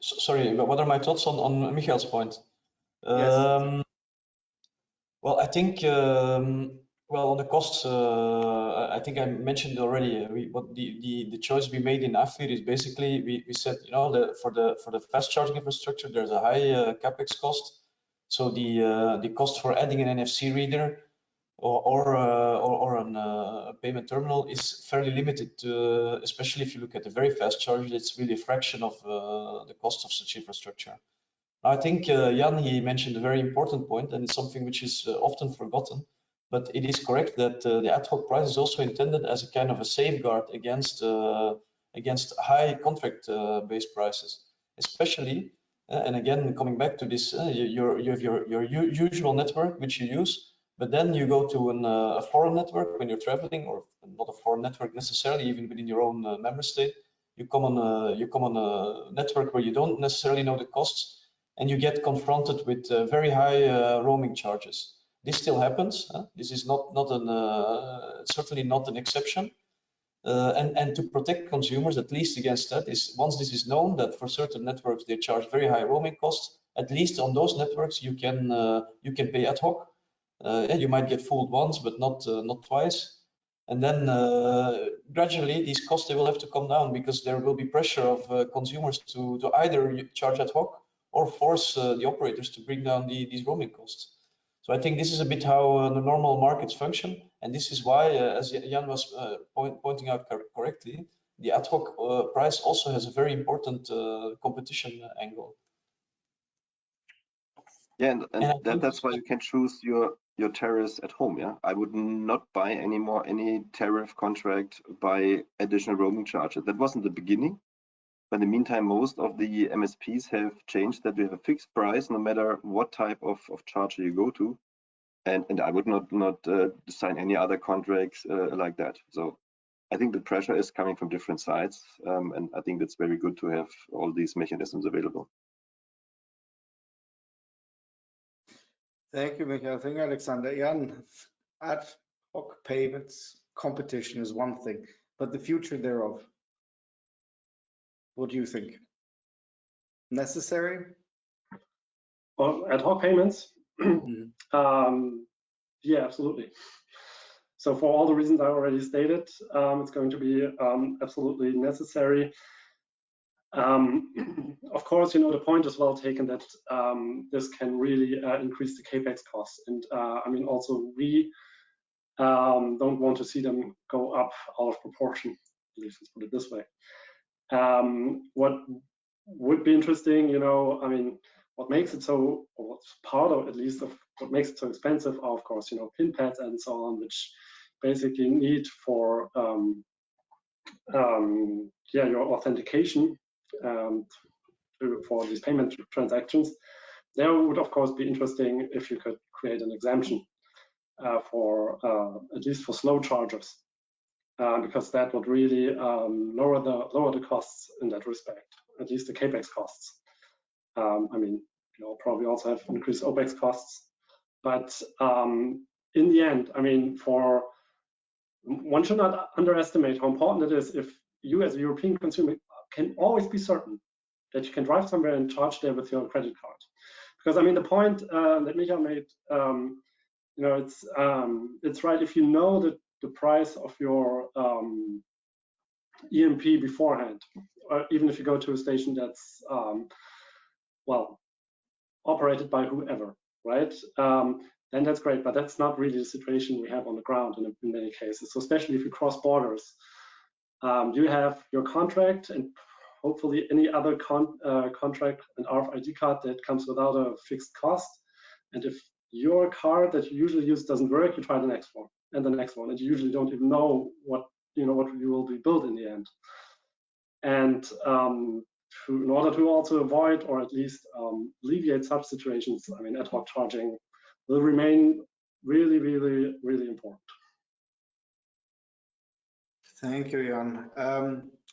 Speaker 2: Sorry, but what are my thoughts on Michael's point?
Speaker 1: Yes.
Speaker 2: Well, I think well, on the costs, I think I mentioned already. What the choice we made in AVERE is basically we said, you know, for the fast charging infrastructure, there's a high capex cost. So the cost for adding an NFC reader or a payment terminal is fairly limited, especially if you look at the very fast chargers. It's really a fraction of the cost of such infrastructure. I think Jan, he mentioned a very important point, and it's something which is often forgotten, but it is correct that the ad hoc price is also intended as a kind of a safeguard against high contract-based prices, especially. And again, coming back to this, you have your usual network which you use. But then you go to a foreign network when you're traveling, or not a foreign network necessarily, even within your own member state. You come on a network where you don't necessarily know the costs, and you get confronted with very high roaming charges. This still happens. This is certainly not an exception. And to protect consumers, at least against that, is once this is known that for certain networks they charge very high roaming costs. At least on those networks you can pay ad hoc. You might get fooled once, but not twice. And then gradually these costs, they will have to come down, because there will be pressure of consumers to either charge ad hoc or force the operators to bring down these roaming costs. So I think this is a bit how the normal markets function, and this is why, as Jan was pointing out correctly, the ad hoc price also has a very important competition angle.
Speaker 5: Yeah, and that's why you can choose your tariffs at home. Yeah, I would not buy anymore any tariff contract by additional roaming charges. That wasn't the beginning, but in the meantime, most of the MSPs have changed that we have a fixed price no matter what type of charger you go to, and I would not sign any other contracts like that. So I think the pressure is coming from different sides, and I think that's very good to have all these mechanisms available.
Speaker 1: Thank you, Michael. Thank you, Alexander. Jan, ad hoc payments competition is one thing, but the future thereof, what do you think? Necessary?
Speaker 4: Well, ad hoc payments? Yeah, absolutely. So for all the reasons I already stated, it's going to be absolutely necessary. Of course, you know, the point is well taken that this can really increase the capex costs, and I mean, also we don't want to see them go up out of proportion. Let's put it this way. What would be interesting, you know, I mean, what makes it so, or what's part of at least of what makes it so expensive are, of course, you know, pin pads and so on, which basically need for yeah, your authentication for these payment transactions. There would of course be interesting if you could create an exemption for at least for slow chargers, because that would really lower the costs in that respect, at least the capex costs. I mean, you'll probably also have increased OPEX costs, but in the end, I mean, one should not underestimate how important it is if you as a European consumer can always be certain that you can drive somewhere and charge there with your credit card. because I mean the point that Micha made, you know, it's right if you know that the price of your EMP beforehand, or even if you go to a station that's well operated by whoever, right? Then that's great, but that's not really the situation we have on the ground in many cases. So especially if you cross borders, you have your contract and hopefully any other contract, an RFID card that comes without a fixed cost. And if your card that you usually use doesn't work, you try the next one and the next one, and you usually don't even know what you will be billed in the end. And in order to also avoid or at least alleviate such situations, I mean, ad hoc charging will remain really, really, really important.
Speaker 1: Thank you, Jan.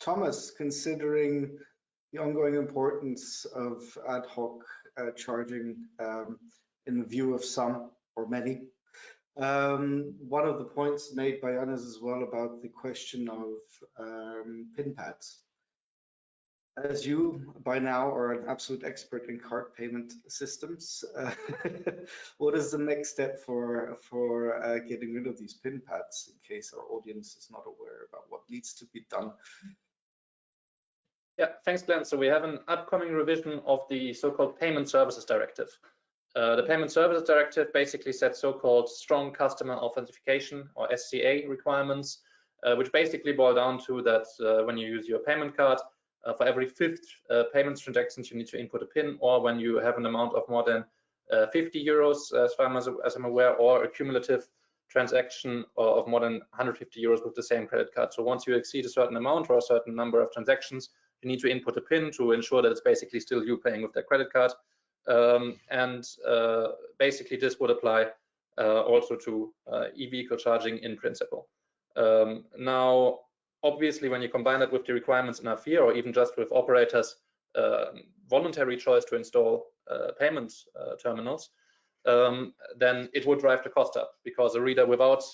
Speaker 1: Thomas, considering the ongoing importance of ad hoc charging in view of some or many, one of the points made by Jan is as well about the question of PIN pads. As you by now are an absolute expert in card payment systems, what is the next step for getting rid of these PIN pads in case our audience is not aware about what needs to be done?
Speaker 3: Yeah, thanks, Glenn. So we have an upcoming revision of the so-called Payment Services Directive. The Payment Services Directive basically sets so-called strong customer authentication or SCA requirements, which basically boil down to that when you use your payment card, for every 5th payment transactions, you need to input a PIN, or when you have an amount of more than 50 euros, as far as I'm aware, or a cumulative transaction of more than 150 euros with the same credit card. So once you exceed a certain amount or a certain number of transactions, you need to input a PIN to ensure that it's basically still you paying with that credit card. Basically this would apply also to e-vehicle charging in principle. Now, obviously, when you combine that with the requirements in AVERE, or even just with operators' voluntary choice to install payment terminals, then it would drive the cost up, because a reader without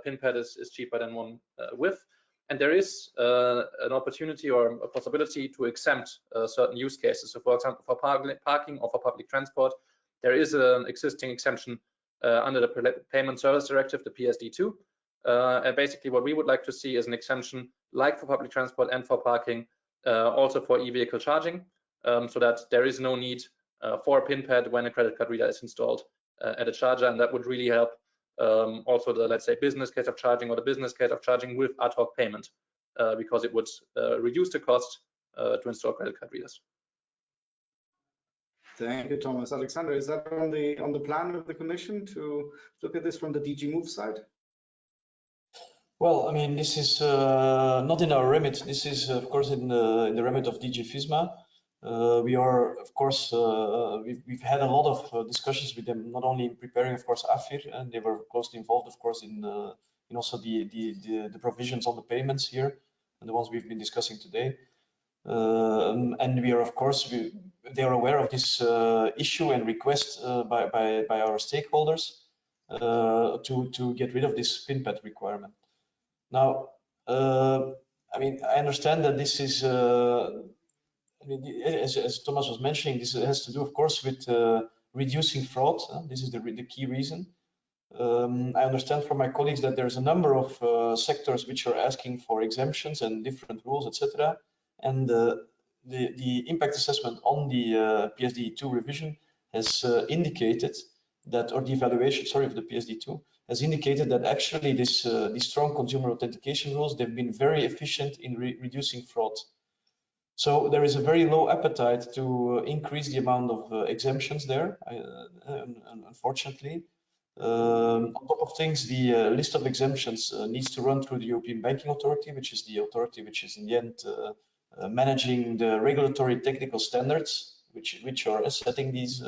Speaker 3: PIN pad is cheaper than one with. And there is an opportunity or a possibility to exempt certain use cases. So, for example, for parking or for public transport, there is an existing exemption under the Payment Services Directive, the PSD2. And basically what we would like to see is an exemption like for public transport and for parking, also for e-vehicle charging, so that there is no need for a PIN pad when a credit card reader is installed at a charger. And that would really help also the, let's say, business case of charging, or the business case of charging with ad hoc payment, because it would reduce the cost to install credit card readers.
Speaker 1: Thank you, Thomas. Alexander, is that on the plan of the Commission to look at this from the DG Move side?
Speaker 2: Well, I mean, this is not in our remit. This is, of course, in the remit of DG FISMA. We are, of course, we've had a lot of discussions with them, not only in preparing, of course, AVERE, and they were closely involved, of course, in also the provisions on the payments here, and the ones we've been discussing today. And we are, of course, they are aware of this issue and request by our stakeholders to get rid of this PIN pad requirement. Now, I mean, I understand that this is, I mean, as Thomas was mentioning, this has to do, of course, with reducing fraud. This is the key reason. I understand from my colleagues that there's a number of sectors which are asking for exemptions and different rules, etc. And the impact assessment on the PSD2 revision has indicated that, or the evaluation, sorry, of the PSD2 has indicated that actually these strong consumer authentication rules, they've been very efficient in reducing fraud. So there is a very low appetite to increase the amount of exemptions there, unfortunately. On top of things, the list of exemptions needs to run through the European Banking Authority, which is the authority which is in the end managing the regulatory technical standards, which are setting these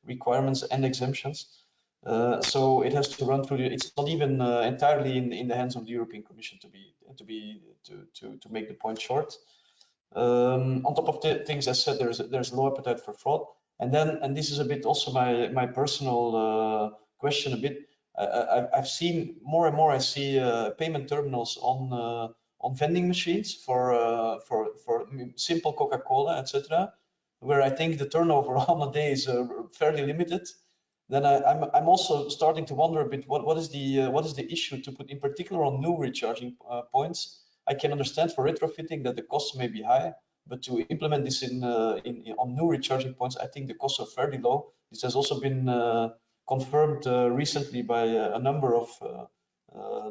Speaker 2: requirements and exemptions. So it has to run through. It's not even entirely in the hands of the European Commission, to make the point short. On top of the things I said, there's low appetite for fraud, and this is a bit also my personal question a bit. I've seen more and more. I see payment terminals on vending machines for simple Coca-Cola, etc. where I think the turnover on a day is fairly limited, then I'm also starting to wonder a bit what is the issue to put in particular on new recharging points. I can understand for retrofitting that the costs may be high, but to implement this on new recharging points, I think the costs are fairly low. This has also been confirmed recently by a number of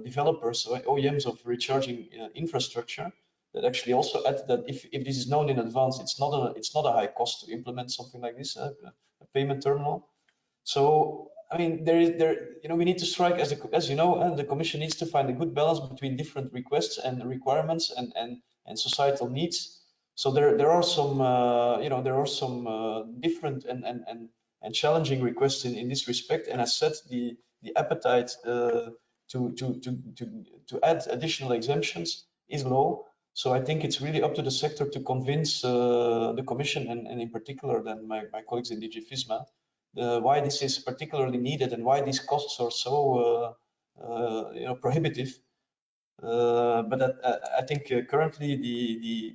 Speaker 2: developers, OEMs of recharging infrastructure, that actually also add that if this is known in advance, it's not a high cost to implement something like this, a payment terminal. So I mean, we need to strike, as you know, the Commission needs to find a good balance between different requests and requirements and societal needs. So there are some different and challenging requests in this respect. And as said, the appetite to add additional exemptions is low. So I think it's really up to the sector to convince the Commission and in particular then my colleagues in DG FISMA why this is particularly needed and why these costs are so prohibitive. But I think currently the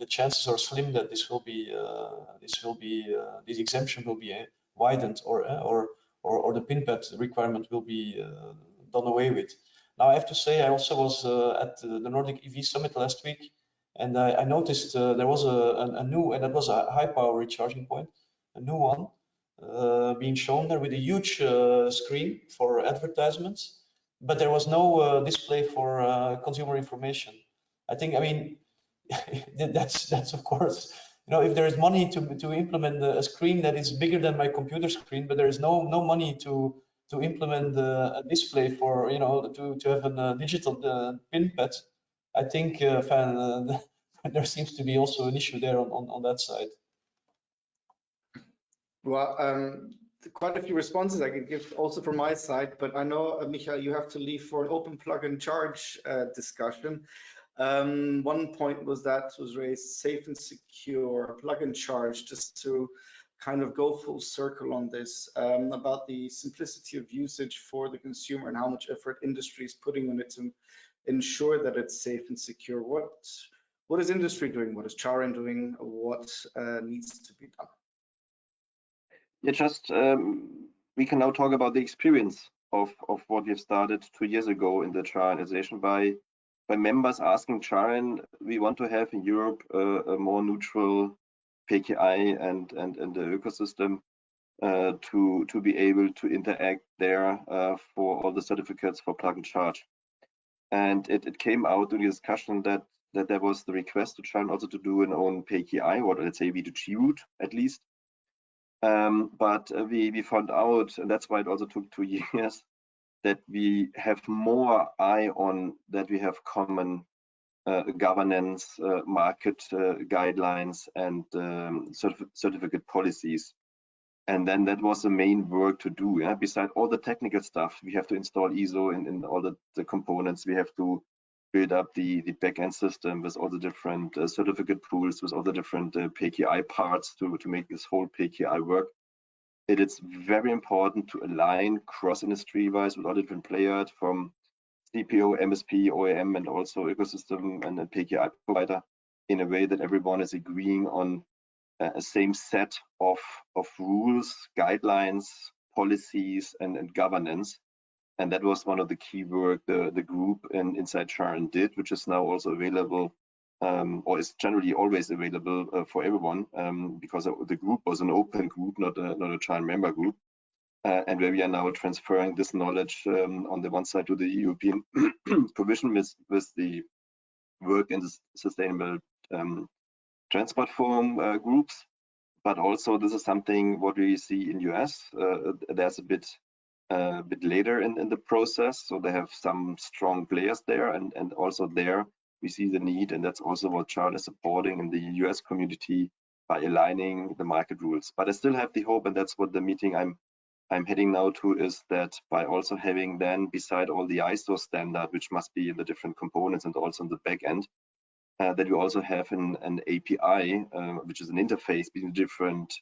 Speaker 2: chances are slim that this exemption will be widened or the pin pad requirement will be done away with. Now I have to say I also was at the Nordic EV Summit last week, and I noticed there was a new, and that was a high power recharging point, a new one being shown there with a huge screen for advertisements, but there was no display for consumer information. I mean that's of course, if there is money to implement a screen that is bigger than my computer screen, but there is no money to implement a display for to have a digital pin pad, I think there seems to be also an issue there on that side.
Speaker 1: Well, quite a few responses I could give also from my side, but I know, Michael, you have to leave for an open plug and charge discussion. One point was raised, safe and secure plug and charge, just to kind of go full circle on this, about the simplicity of usage for the consumer and how much effort industry is putting on it to ensure that it's safe and secure. What is industry doing? What is CharIN doing? What needs to be done?
Speaker 5: Yeah, just we can now talk about the experience of what we've started 2 years ago in the CharINization by members asking CharIN, we want to have in Europe a more neutral PKI and the ecosystem to be able to interact there for all the certificates for plug and charge. And it came out in the discussion that there was the request to CharIN also to do an own PKI, or let's say V2G route at least. But we found out, and that's why it also took 2 years, that we have more eye on that we have common governance, market guidelines, and certificate policies. And then that was the main work to do. Yeah? Beside all the technical stuff, we have to install ISO in all the components. We have to build up the backend system with all the different certificate pools, with all the different PKI parts to make this whole PKI work. It is very important to align cross-industry-wise with all different players from CPO, MSP, OEM, and also ecosystem and PKI provider in a way that everyone is agreeing on a same set of rules, guidelines, policies, and governance. And that was one of the key work the group inside CharIN did, which is now also available, or is generally always available for everyone, because the group was an open group, not a CharIN member group, and where we are now transferring this knowledge on the one side to the European Commission with the work in the sustainable transport forum groups. But also this is something what we see in US. There's a bit later in the process, so they have some strong players there, and also there we see the need, and that's also what CharIN is supporting in the US community by aligning the market rules. But I still have the hope, and that's what the meeting I'm heading now to, is that by also having then, beside all the ISO standard, which must be in the different components and also in the back end, that you also have an API, which is an interface between different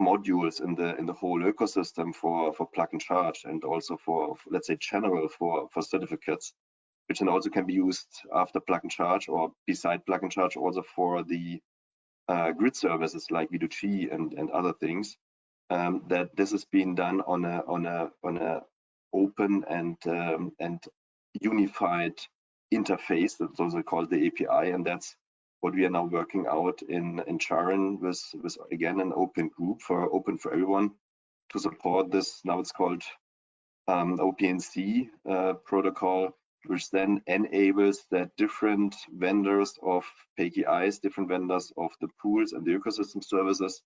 Speaker 5: modules in the whole ecosystem for plug and charge, and also for let's say general for certificates, which then also can be used after plug and charge or beside plug and charge, also for the grid services like V2G and other things, that this is being done on a open and unified interface. That's also called the API, and that's what we are now working out in CharIN with again an open group open for everyone to support this. Now it's called OPNC protocol, which then enables that different vendors of PKIs, different vendors of the pools and the ecosystem services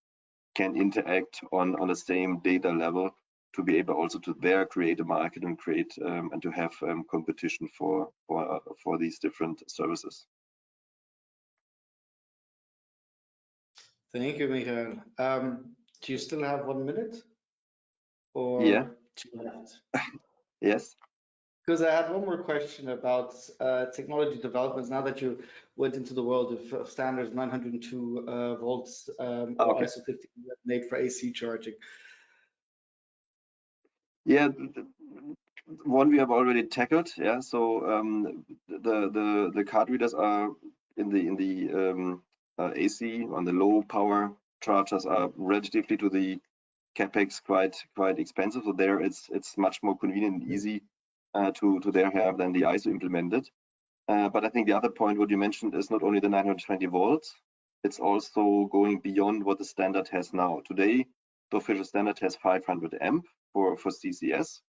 Speaker 5: can interact on the same data level to be able also to there create a market and create and to have competition for these different services.
Speaker 1: Thank you, Michael. Do you still have 1 minute? Or
Speaker 5: yeah.
Speaker 1: 2 minutes?
Speaker 5: Yes.
Speaker 1: Because I had one more question about technology developments. Now that you went into the world of standards 902 volts or
Speaker 5: okay.
Speaker 1: ISO 158 for AC charging.
Speaker 5: Yeah, one we have already tackled. Yeah, so the card readers are in the AC on the low power chargers are relatively to the capex quite expensive. So there it's much more convenient and easy to there have than the ISO implemented. But I think the other point what you mentioned is not only the 920 volts, it's also going beyond what the standard has now. Today, the official standard has 500 amp for CCS,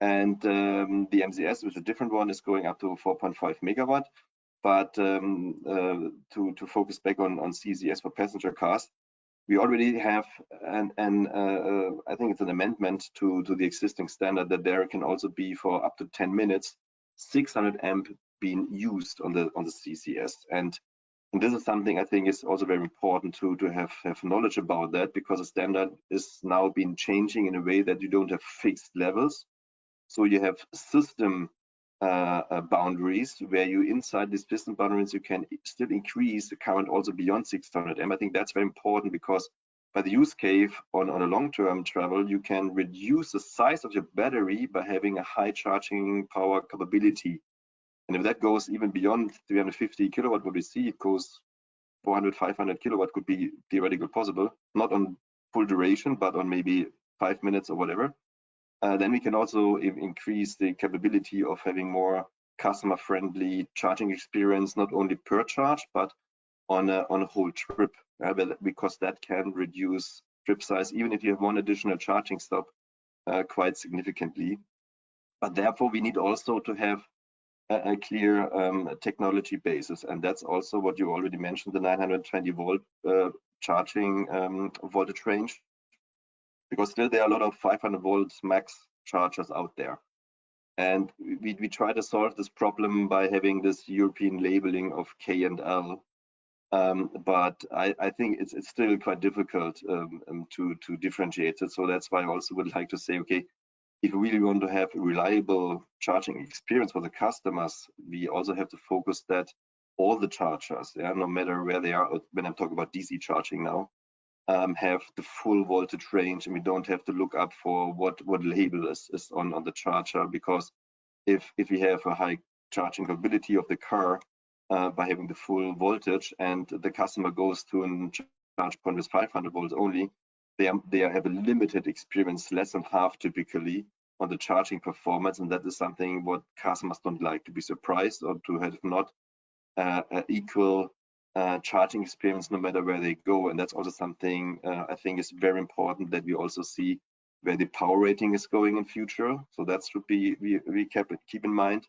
Speaker 5: and the MCS, which is a different one, is going up to 4.5 megawatt. But to focus back on CCS for passenger cars, we already have I think it's an amendment to the existing standard that there can also be for up to 10 minutes 600 amp being used on the CCS, and this is something I think is also very important to have knowledge about that, because the standard is now been changing in a way that you don't have fixed levels, so you have system boundaries where you inside these system boundaries you can still increase the current also beyond 600 amp. I think that's very important, because by the use case on a long-term travel you can reduce the size of your battery by having a high charging power capability, and if that goes even beyond 350 kilowatt, what we see, it goes 400 500 kilowatt could be theoretically possible, not on full duration but on maybe 5 minutes or whatever. Then we can also increase the capability of having more customer-friendly charging experience, not only per charge, but on a whole trip, because that can reduce trip size, even if you have one additional charging stop, quite significantly. But therefore, we need also to have a clear technology basis, and that's also what you already mentioned, the 920 volt charging voltage range. Because still there are a lot of 500 volts max chargers out there, and we try to solve this problem by having this European labeling of K and L, but I think it's still quite difficult to differentiate it. So that's why I also would like to say, okay, if we really want to have a reliable charging experience for the customers, we also have to focus that all the chargers, no matter where they are, when I'm talking about DC charging now, have the full voltage range, and we don't have to look up for what label is on the charger, because if we have a high charging capability of the car by having the full voltage, and the customer goes to a charge point with 500 volts only, they have a limited experience, less than half typically, on the charging performance, and that is something what customers don't like, to be surprised or to have not equal charging experience no matter where they go. And that's also something I think is very important, that we also see where the power rating is going in future. So that should be we keep in mind,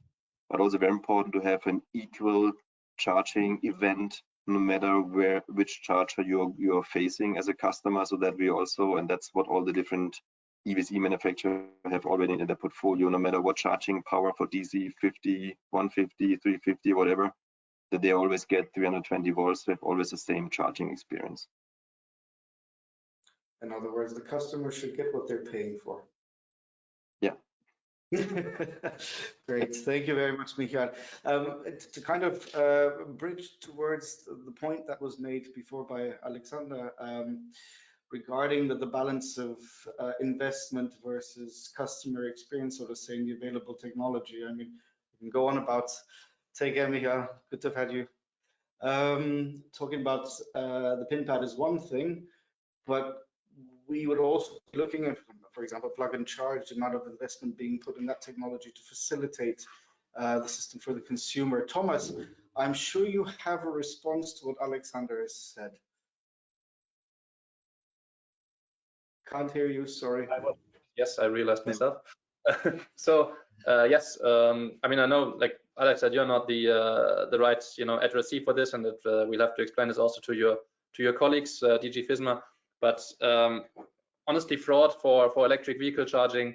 Speaker 5: but also very important to have an equal charging event no matter which charger you're facing as a customer, so that we also, and that's what all the different EVC manufacturers have already in their portfolio, no matter what charging power for DC, 50, 150, 350, whatever, that they always get 320 volts, they have always the same charging experience.
Speaker 1: In other words, the customer should get what they're paying for.
Speaker 5: Yeah.
Speaker 1: Great, thank you very much, Michael. To kind of bridge towards the point that was made before by Alexander regarding the balance of investment versus customer experience, so to say, in the available technology. I mean, we can go on about. Take care, Michael. Good to have had you. Talking about the pin pad is one thing, but we would also be looking at, for example, plug and charge, the amount of investment being put in that technology to facilitate the system for the consumer. Thomas, I'm sure you have a response to what Alexander has said. Can't hear you, sorry.
Speaker 3: Yes, I realized myself. So yes, I mean, I know, like Alex said, you're not the right, addressee for this, and that we'll have to explain this also to your colleagues, DG FISMA. But honestly, fraud for electric vehicle charging,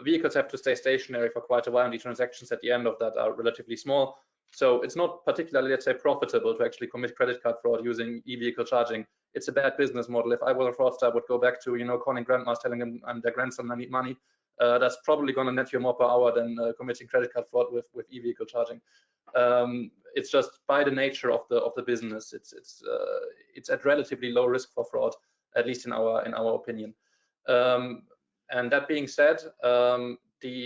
Speaker 3: vehicles have to stay stationary for quite a while, and the transactions at the end of that are relatively small. So it's not particularly, let's say, profitable to actually commit credit card fraud using e-vehicle charging. It's a bad business model. If I were a fraudster, I would go back to, calling grandmas, telling them I'm their grandson, I need money. That's probably going to net you more per hour than committing credit card fraud with e-vehicle charging. It's just by the nature of the business, it's at relatively low risk for fraud, at least in our opinion. And that being said, the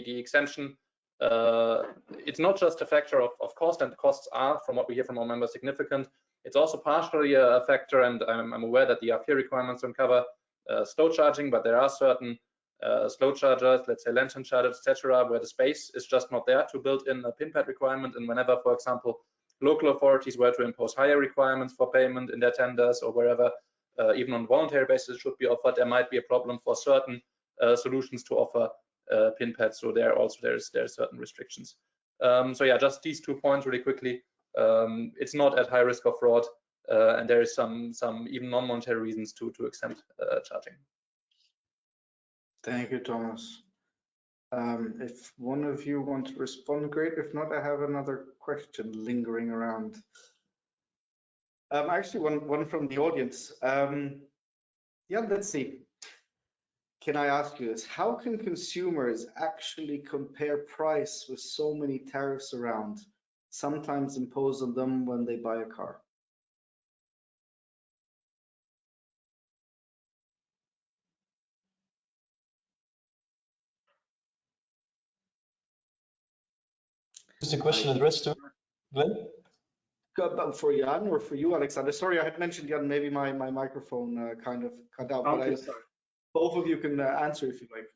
Speaker 3: exemption, it's not just a factor of cost, and the costs are, from what we hear from our members, significant. It's also partially a factor, and I'm aware that the AVERE requirements don't cover slow charging, but there are certain slow chargers, let's say lantern chargers, etc., where the space is just not there to build in a pin pad requirement. And whenever, for example, local authorities were to impose higher requirements for payment in their tenders or wherever, even on a voluntary basis, should be offered, there might be a problem for certain solutions to offer pin pads. So there's certain restrictions. So yeah, just these 2 points really quickly. It's not at high risk of fraud, and there is some even non-monetary reasons to exempt charging.
Speaker 1: Thank you, Thomas. If one of you want to respond, great. If not, I have another question lingering around. Actually, one from the audience. Yeah, let's see. Can I ask you this? How can consumers actually compare price with so many tariffs around, sometimes imposed on them when they buy a car?
Speaker 2: Is the question addressed to Glenn?
Speaker 1: For Jan or for you, Alexander? Sorry, I had mentioned Jan. Maybe my microphone kind of cut out.
Speaker 4: Okay,
Speaker 1: but both of you can answer if you like.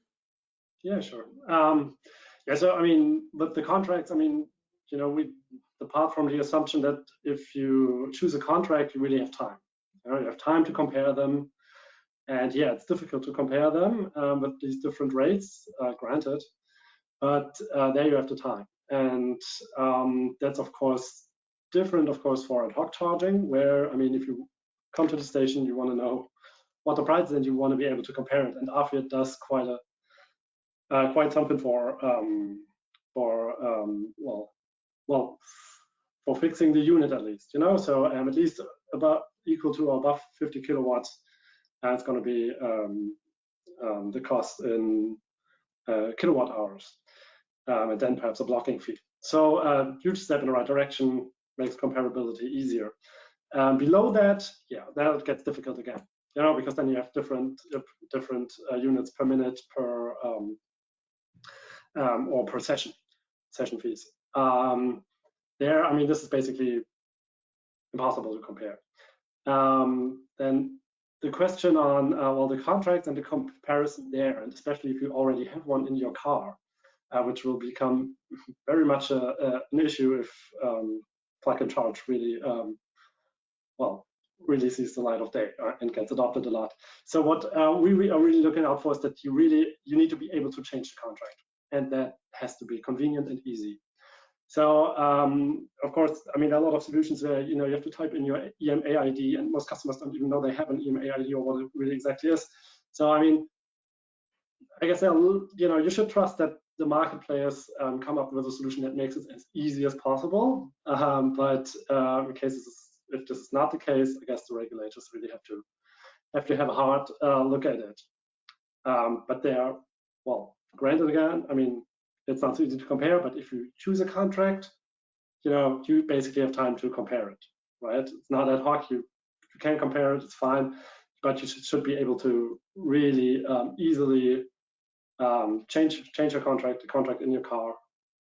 Speaker 4: Yeah, sure. Yeah, so I mean, with the contracts, I mean, we depart from the assumption that if you choose a contract, you really have time. You have time to compare them. And yeah, it's difficult to compare them with these different rates, granted, but there you have the time. And that's, of course, different, of course, for ad hoc charging, where, I mean, if you come to the station, you want to know what the price is and you want to be able to compare it. And AVERE does quite something for fixing the unit, at least, so at least about equal to or above 50 kilowatts. It's going to be the cost in kilowatt hours, and then perhaps a blocking fee. So a huge step in the right direction, makes comparability easier. Below that, yeah, that gets difficult again, because then you have different units per minute per or per session fees. There, I mean, this is basically impossible to compare. Then the question on well, the contracts and the comparison there, and especially if you already have one in your car, which will become very much an issue if plug and charge really really sees the light of day and gets adopted a lot. So what we are really looking out for is that you need to be able to change the contract, and that has to be convenient and easy. So of course, I mean, a lot of solutions where you have to type in your EMA ID, and most customers don't even know they have an EMA ID or what it really exactly is. So I mean, I guess you should trust that the market players come up with a solution that makes it as easy as possible. But in cases if this is not the case, I guess the regulators really have to have a hard look at it. But they are, well, granted again, I mean, it's not so easy to compare, but if you choose a contract, you basically have time to compare it, right? It's not ad hoc. You can compare it, it's fine, but you should be able to really easily change the contract in your car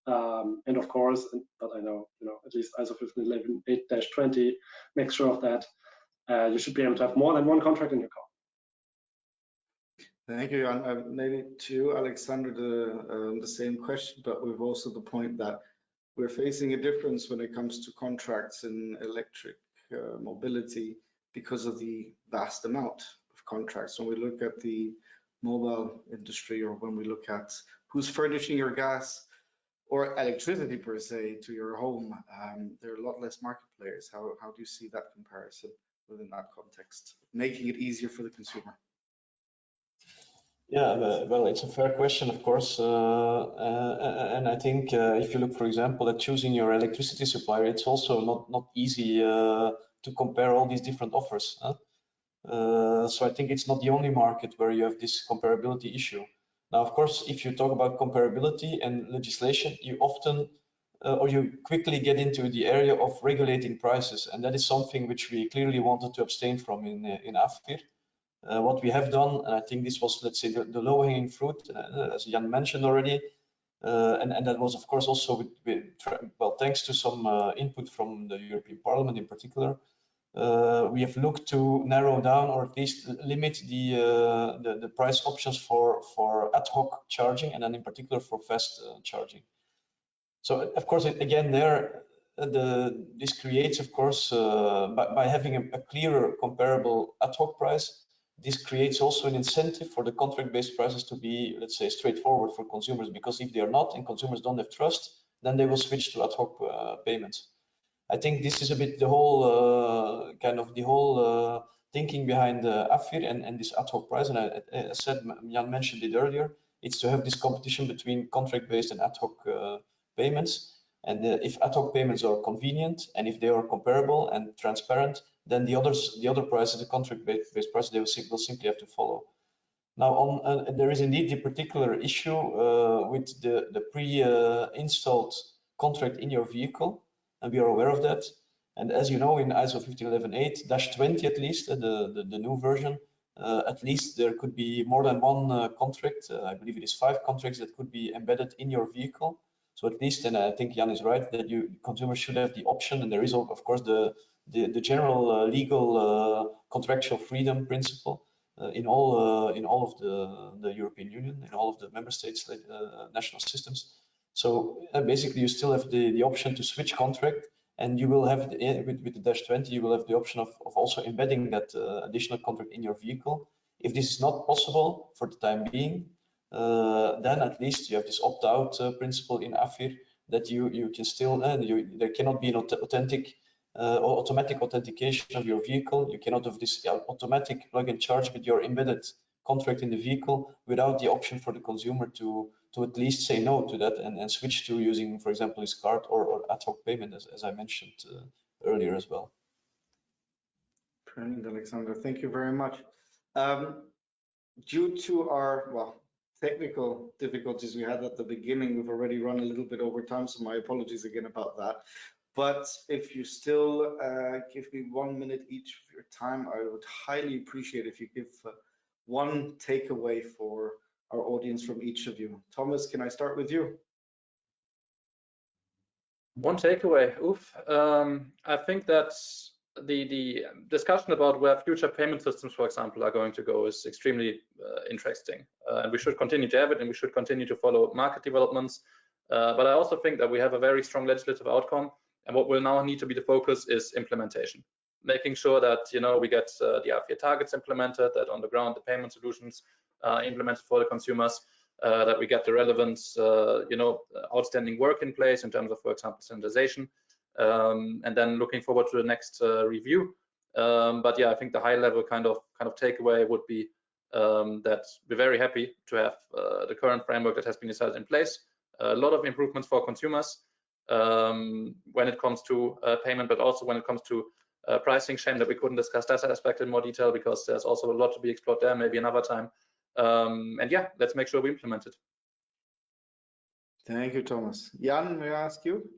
Speaker 4: And of course, but I know, at least ISO 15818-20 makes sure of that. You should be able to have more than one contract in your car.
Speaker 1: Thank you, Jan. Maybe to you, Alexander, the same question, but with also the point that we're facing a difference when it comes to contracts in electric mobility because of the vast amount of contracts. When we look at the mobile industry, or when we look at who's furnishing your gas or electricity per se to your home, there are a lot less market players. How do you see that comparison within that context, making it easier for the consumer?
Speaker 2: Yeah, well, it's a fair question, of course, and I think if you look, for example, at choosing your electricity supplier, it's also not easy to compare all these different offers. So I think it's not the only market where you have this comparability issue. Now, of course, if you talk about comparability and legislation, you often or you quickly get into the area of regulating prices, and that is something which we clearly wanted to abstain from in AVERE. What we have done, and I think this was, let's say, the low-hanging fruit, as Jan mentioned already, and that was, of course, also well, thanks to some input from the European Parliament in particular. We have looked to narrow down, or at least limit the price options for ad hoc charging, and then in particular for fast charging. So, of course, again, this creates, of course, by having a clearer, comparable ad hoc price, this creates also an incentive for the contract-based prices to be, let's say, straightforward for consumers, because if they are not and consumers don't have trust, then they will switch to ad hoc payments. I think this is a bit the whole thinking behind AVERE and this ad hoc price. And I said, Jan mentioned it earlier, it's to have this competition between contract-based and ad hoc payments. And if ad hoc payments are convenient and if they are comparable and transparent, then the other prices, the contract-based prices, they will simply have to follow. Now, there is indeed the particular issue with the pre-installed contract in your vehicle, and we are aware of that. And as you know, in ISO 15118-20, at least the new version, at least there could be more than one contract. I believe it is 5 contracts that could be embedded in your vehicle. So at least, and I think Jan is right, that consumers should have the option, and there is, of course, the general legal contractual freedom principle in all of the European Union, in all of the member states, national systems. So basically, you still have the option to switch contract, and you will have with the -20, you will have the option of also embedding that additional contract in your vehicle. If this is not possible for the time being, then at least you have this opt-out principle in AVERE that you can still there cannot be an automatic authentication of your vehicle. You cannot have this automatic plug and charge with your embedded contract in the vehicle without the option for the consumer to at least say no to that and switch to using, for example, his card or ad hoc payment, as I mentioned earlier as well.
Speaker 1: Brilliant, Alexander. Thank you very much. Due to our technical difficulties we had at the beginning, we've already run a little bit over time, so my apologies again about that. But if you still give me 1 minute each of your time, I would highly appreciate if you give one takeaway for our audience from each of you. Thomas, can I start with you?
Speaker 3: One takeaway, I think that the discussion about where future payment systems, for example, are going to go is extremely interesting. And we should continue to have it, and we should continue to follow market developments. But I also think that we have a very strong legislative outcome, and what will now need to be the focus is implementation. Making sure that we get the AVERE targets implemented, that on the ground the payment solutions implemented for the consumers, that we get the relevant outstanding work in place in terms of, for example, standardization, and then looking forward to the next review. But yeah, I think the high level kind of takeaway would be that we're very happy to have the current framework that has been decided in place. A lot of improvements for consumers when it comes to payment, but also when it comes to pricing. Shame that we couldn't discuss that aspect in more detail, because there's also a lot to be explored there, maybe another time. And yeah, let's make sure we implement it.
Speaker 1: Thank you, Thomas. Jan, may I ask you?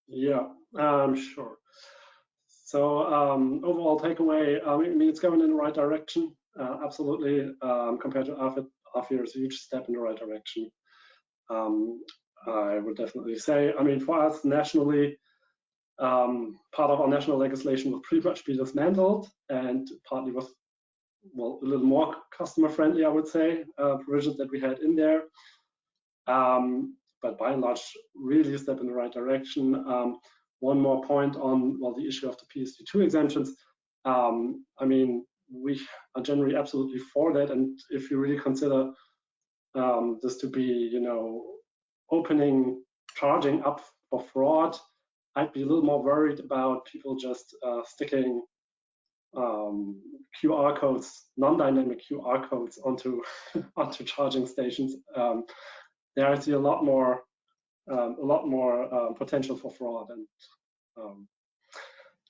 Speaker 4: Yeah, sure. So overall takeaway, I mean, it's going in the right direction. Absolutely, compared to AVERE is a huge step in the right direction. I would definitely say. I mean, for us nationally, part of our national legislation will pretty much be dismantled, and partly with, well, a little more customer friendly, I would say, provisions that we had in there. But by and large, really a step in the right direction. One more point on, well, the issue of the PSD2 exemptions. I mean, we are generally absolutely for that, and if you really consider this to be, you know, opening charging up for fraud, I'd be a little more worried about people just sticking QR codes, non-dynamic QR codes onto onto charging stations. There I see a lot more potential for fraud, and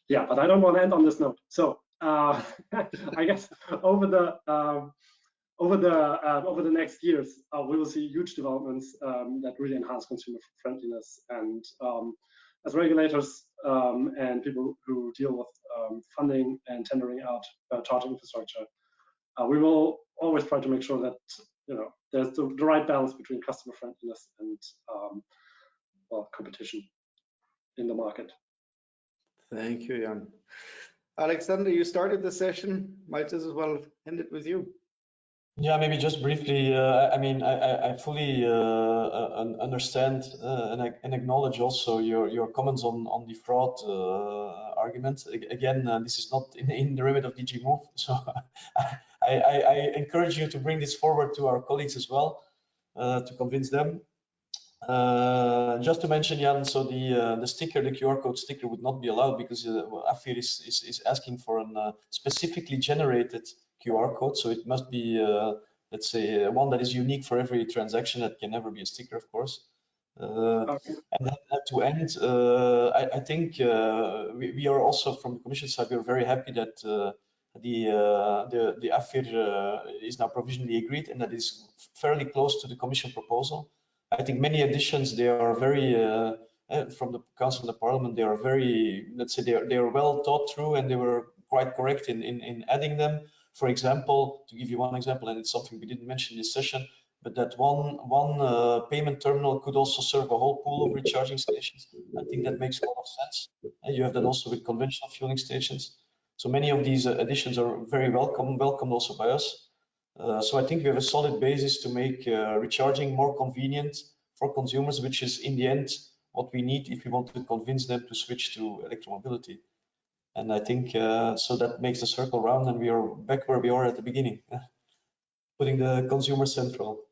Speaker 4: yeah, but I don't want to end on this note. So I guess over the next years, we will see huge developments that really enhance consumer friendliness. And as regulators and people who deal with funding and tendering out charging infrastructure, we will always try to make sure that, you know, there's the right balance between customer friendliness and well, competition in the market.
Speaker 1: Thank you, Jan. Alexander, you started the session. Might as well end it with you.
Speaker 2: Yeah, maybe just briefly. I mean, I fully understand and acknowledge also your comments on the fraud argument. Again, this is not in the remit of DG Move, so I encourage you to bring this forward to our colleagues as well, to convince them. Just to mention, Jan, so the sticker, the QR code sticker, would not be allowed because AVERE is asking for a specifically generated QR code, so it must be, let's say, one that is unique for every transaction. That can never be a sticker, of course. Okay. And then to end, I think we are also, from the Commission side, we are very happy that the AVERE is now provisionally agreed, and that is fairly close to the Commission proposal. I think many additions, they are very, from the Council and the Parliament, they are very, let's say, they are well thought through, and they were quite correct in adding them. For example, to give you one example, and it's something we didn't mention in this session, but that one payment terminal could also serve a whole pool of recharging stations. I think that makes a lot of sense. And you have that also with conventional fueling stations. So many of these additions are very welcomed also by us. So I think we have a solid basis to make recharging more convenient for consumers, which is in the end what we need if we want to convince them to switch to electromobility. And I think so that makes the circle round, and we are back where we are at the beginning, putting the consumer central.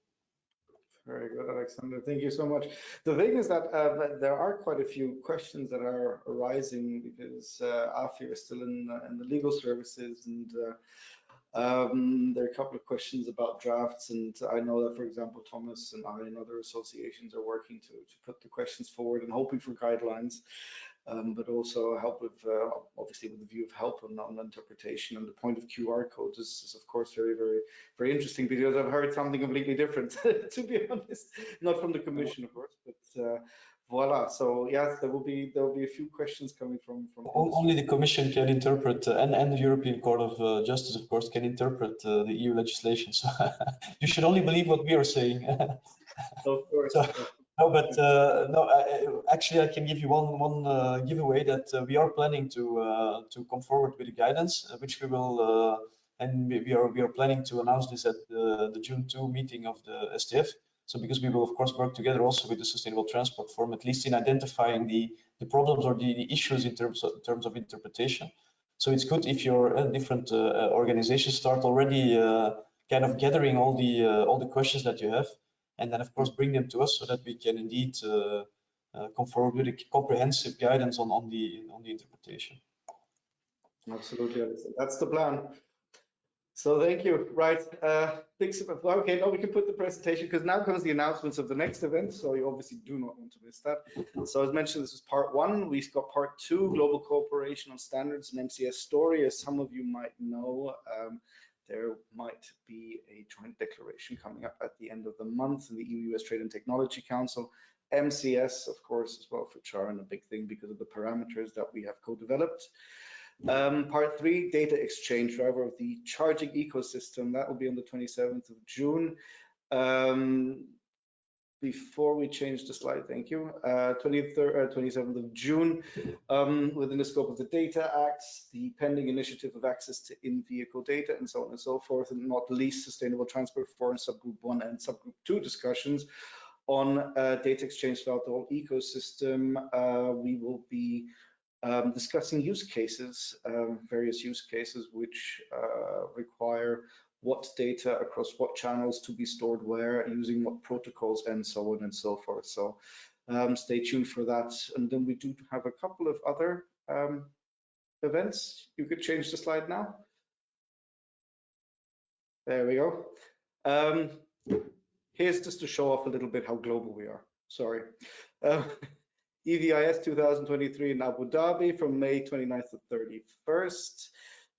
Speaker 1: Very good, Alexander. Thank you so much. The thing is that there are quite a few questions that are arising because AVERE is still in the legal services, and there are a couple of questions about drafts, and I know that, for example, Thomas and I and other associations are working to put the questions forward and hoping for guidelines. But also help with, obviously, with the view of help on interpretation. And the point of QR codes is of course, very, very, very interesting, because I've heard something completely different, to be honest, not from the Commission, of course, but voila. So yes, there will be a few questions coming from
Speaker 2: only the Commission can interpret, and the European Court of Justice, of course, can interpret the EU legislation. So you should only believe what we are saying.
Speaker 1: Of course.
Speaker 2: So, no, but no. Actually, I can give you one giveaway that we are planning to come forward with the guidance, which we will, and we are planning to announce this at the June 2 meeting of the STF. So because we will of course work together also with the Sustainable Transport Forum, at least in identifying the problems or the issues in terms of interpretation. So it's good if your different organizations start already kind of gathering all the questions that you have, and then of course bring them to us so that we can indeed come forward with a comprehensive guidance on the interpretation.
Speaker 1: Absolutely, that's the plan. So thank you. Right, okay, now we can put the presentation, because now comes the announcements of the next event, so you obviously do not want to miss that. So as mentioned, this is part 1. We've got part 2, global cooperation on standards and MCS story. As some of you might know, there might be a joint declaration coming up at the end of the month in the EU-US Trade and Technology Council. MCS, of course, as well for CharIN, a big thing because of the parameters that we have co-developed. Part 3, data exchange, driver of the charging ecosystem. That will be on the 27th of June. before we change the slide, thank you, 27th of June, within the scope of the Data Act, the pending initiative of access to in-vehicle data, and so on and so forth, and not least sustainable transport forum subgroup 1 and subgroup 2 discussions on data exchange throughout the whole ecosystem. We will be discussing use cases, various use cases which require what data across what channels to be stored where, using what protocols, and so on and so forth. So stay tuned for that. And then we do have a couple of other events. You could change the slide now. There we go. Here's just to show off a little bit how global we are. Sorry. EVIS 2023 in Abu Dhabi from May 29th to 31st.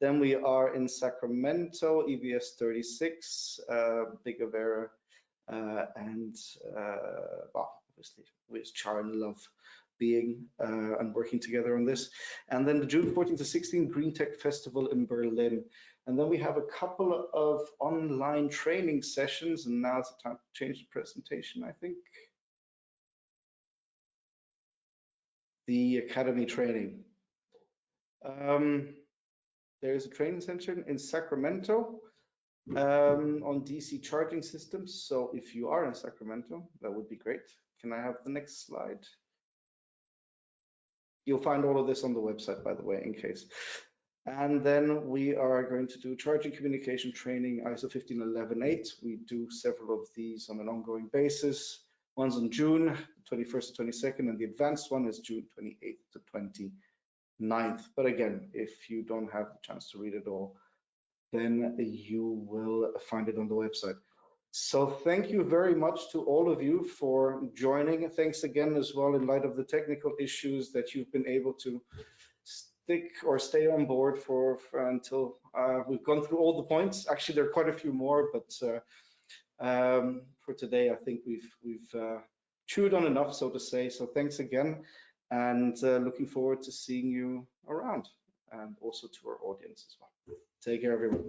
Speaker 1: Then we are in Sacramento, EVS 36, big AVERE, and well, obviously with CharIN love being and working together on this. And then the June 14th to 16th Green Tech Festival in Berlin. And then we have a couple of online training sessions, and now it's the time to change the presentation, I think. The Academy training. There is a training session in Sacramento on DC charging systems. So if you are in Sacramento, that would be great. Can I have the next slide? You'll find all of this on the website, by the way, in case. And then we are going to do charging communication training, ISO 15118. We do several of these on an ongoing basis. One's in June 21st to 22nd, and the advanced one is June 28th to 29th. But again, if you don't have the chance to read it all, then you will find it on the website. So thank you very much to all of you for joining. Thanks again as well, in light of the technical issues, that you've been able to stick or stay on board for until we've gone through all the points. Actually, there are quite a few more, but for today, I think we've chewed on enough, so to say. So thanks again, and looking forward to seeing you around, and also to our audience as well. Take care, everyone.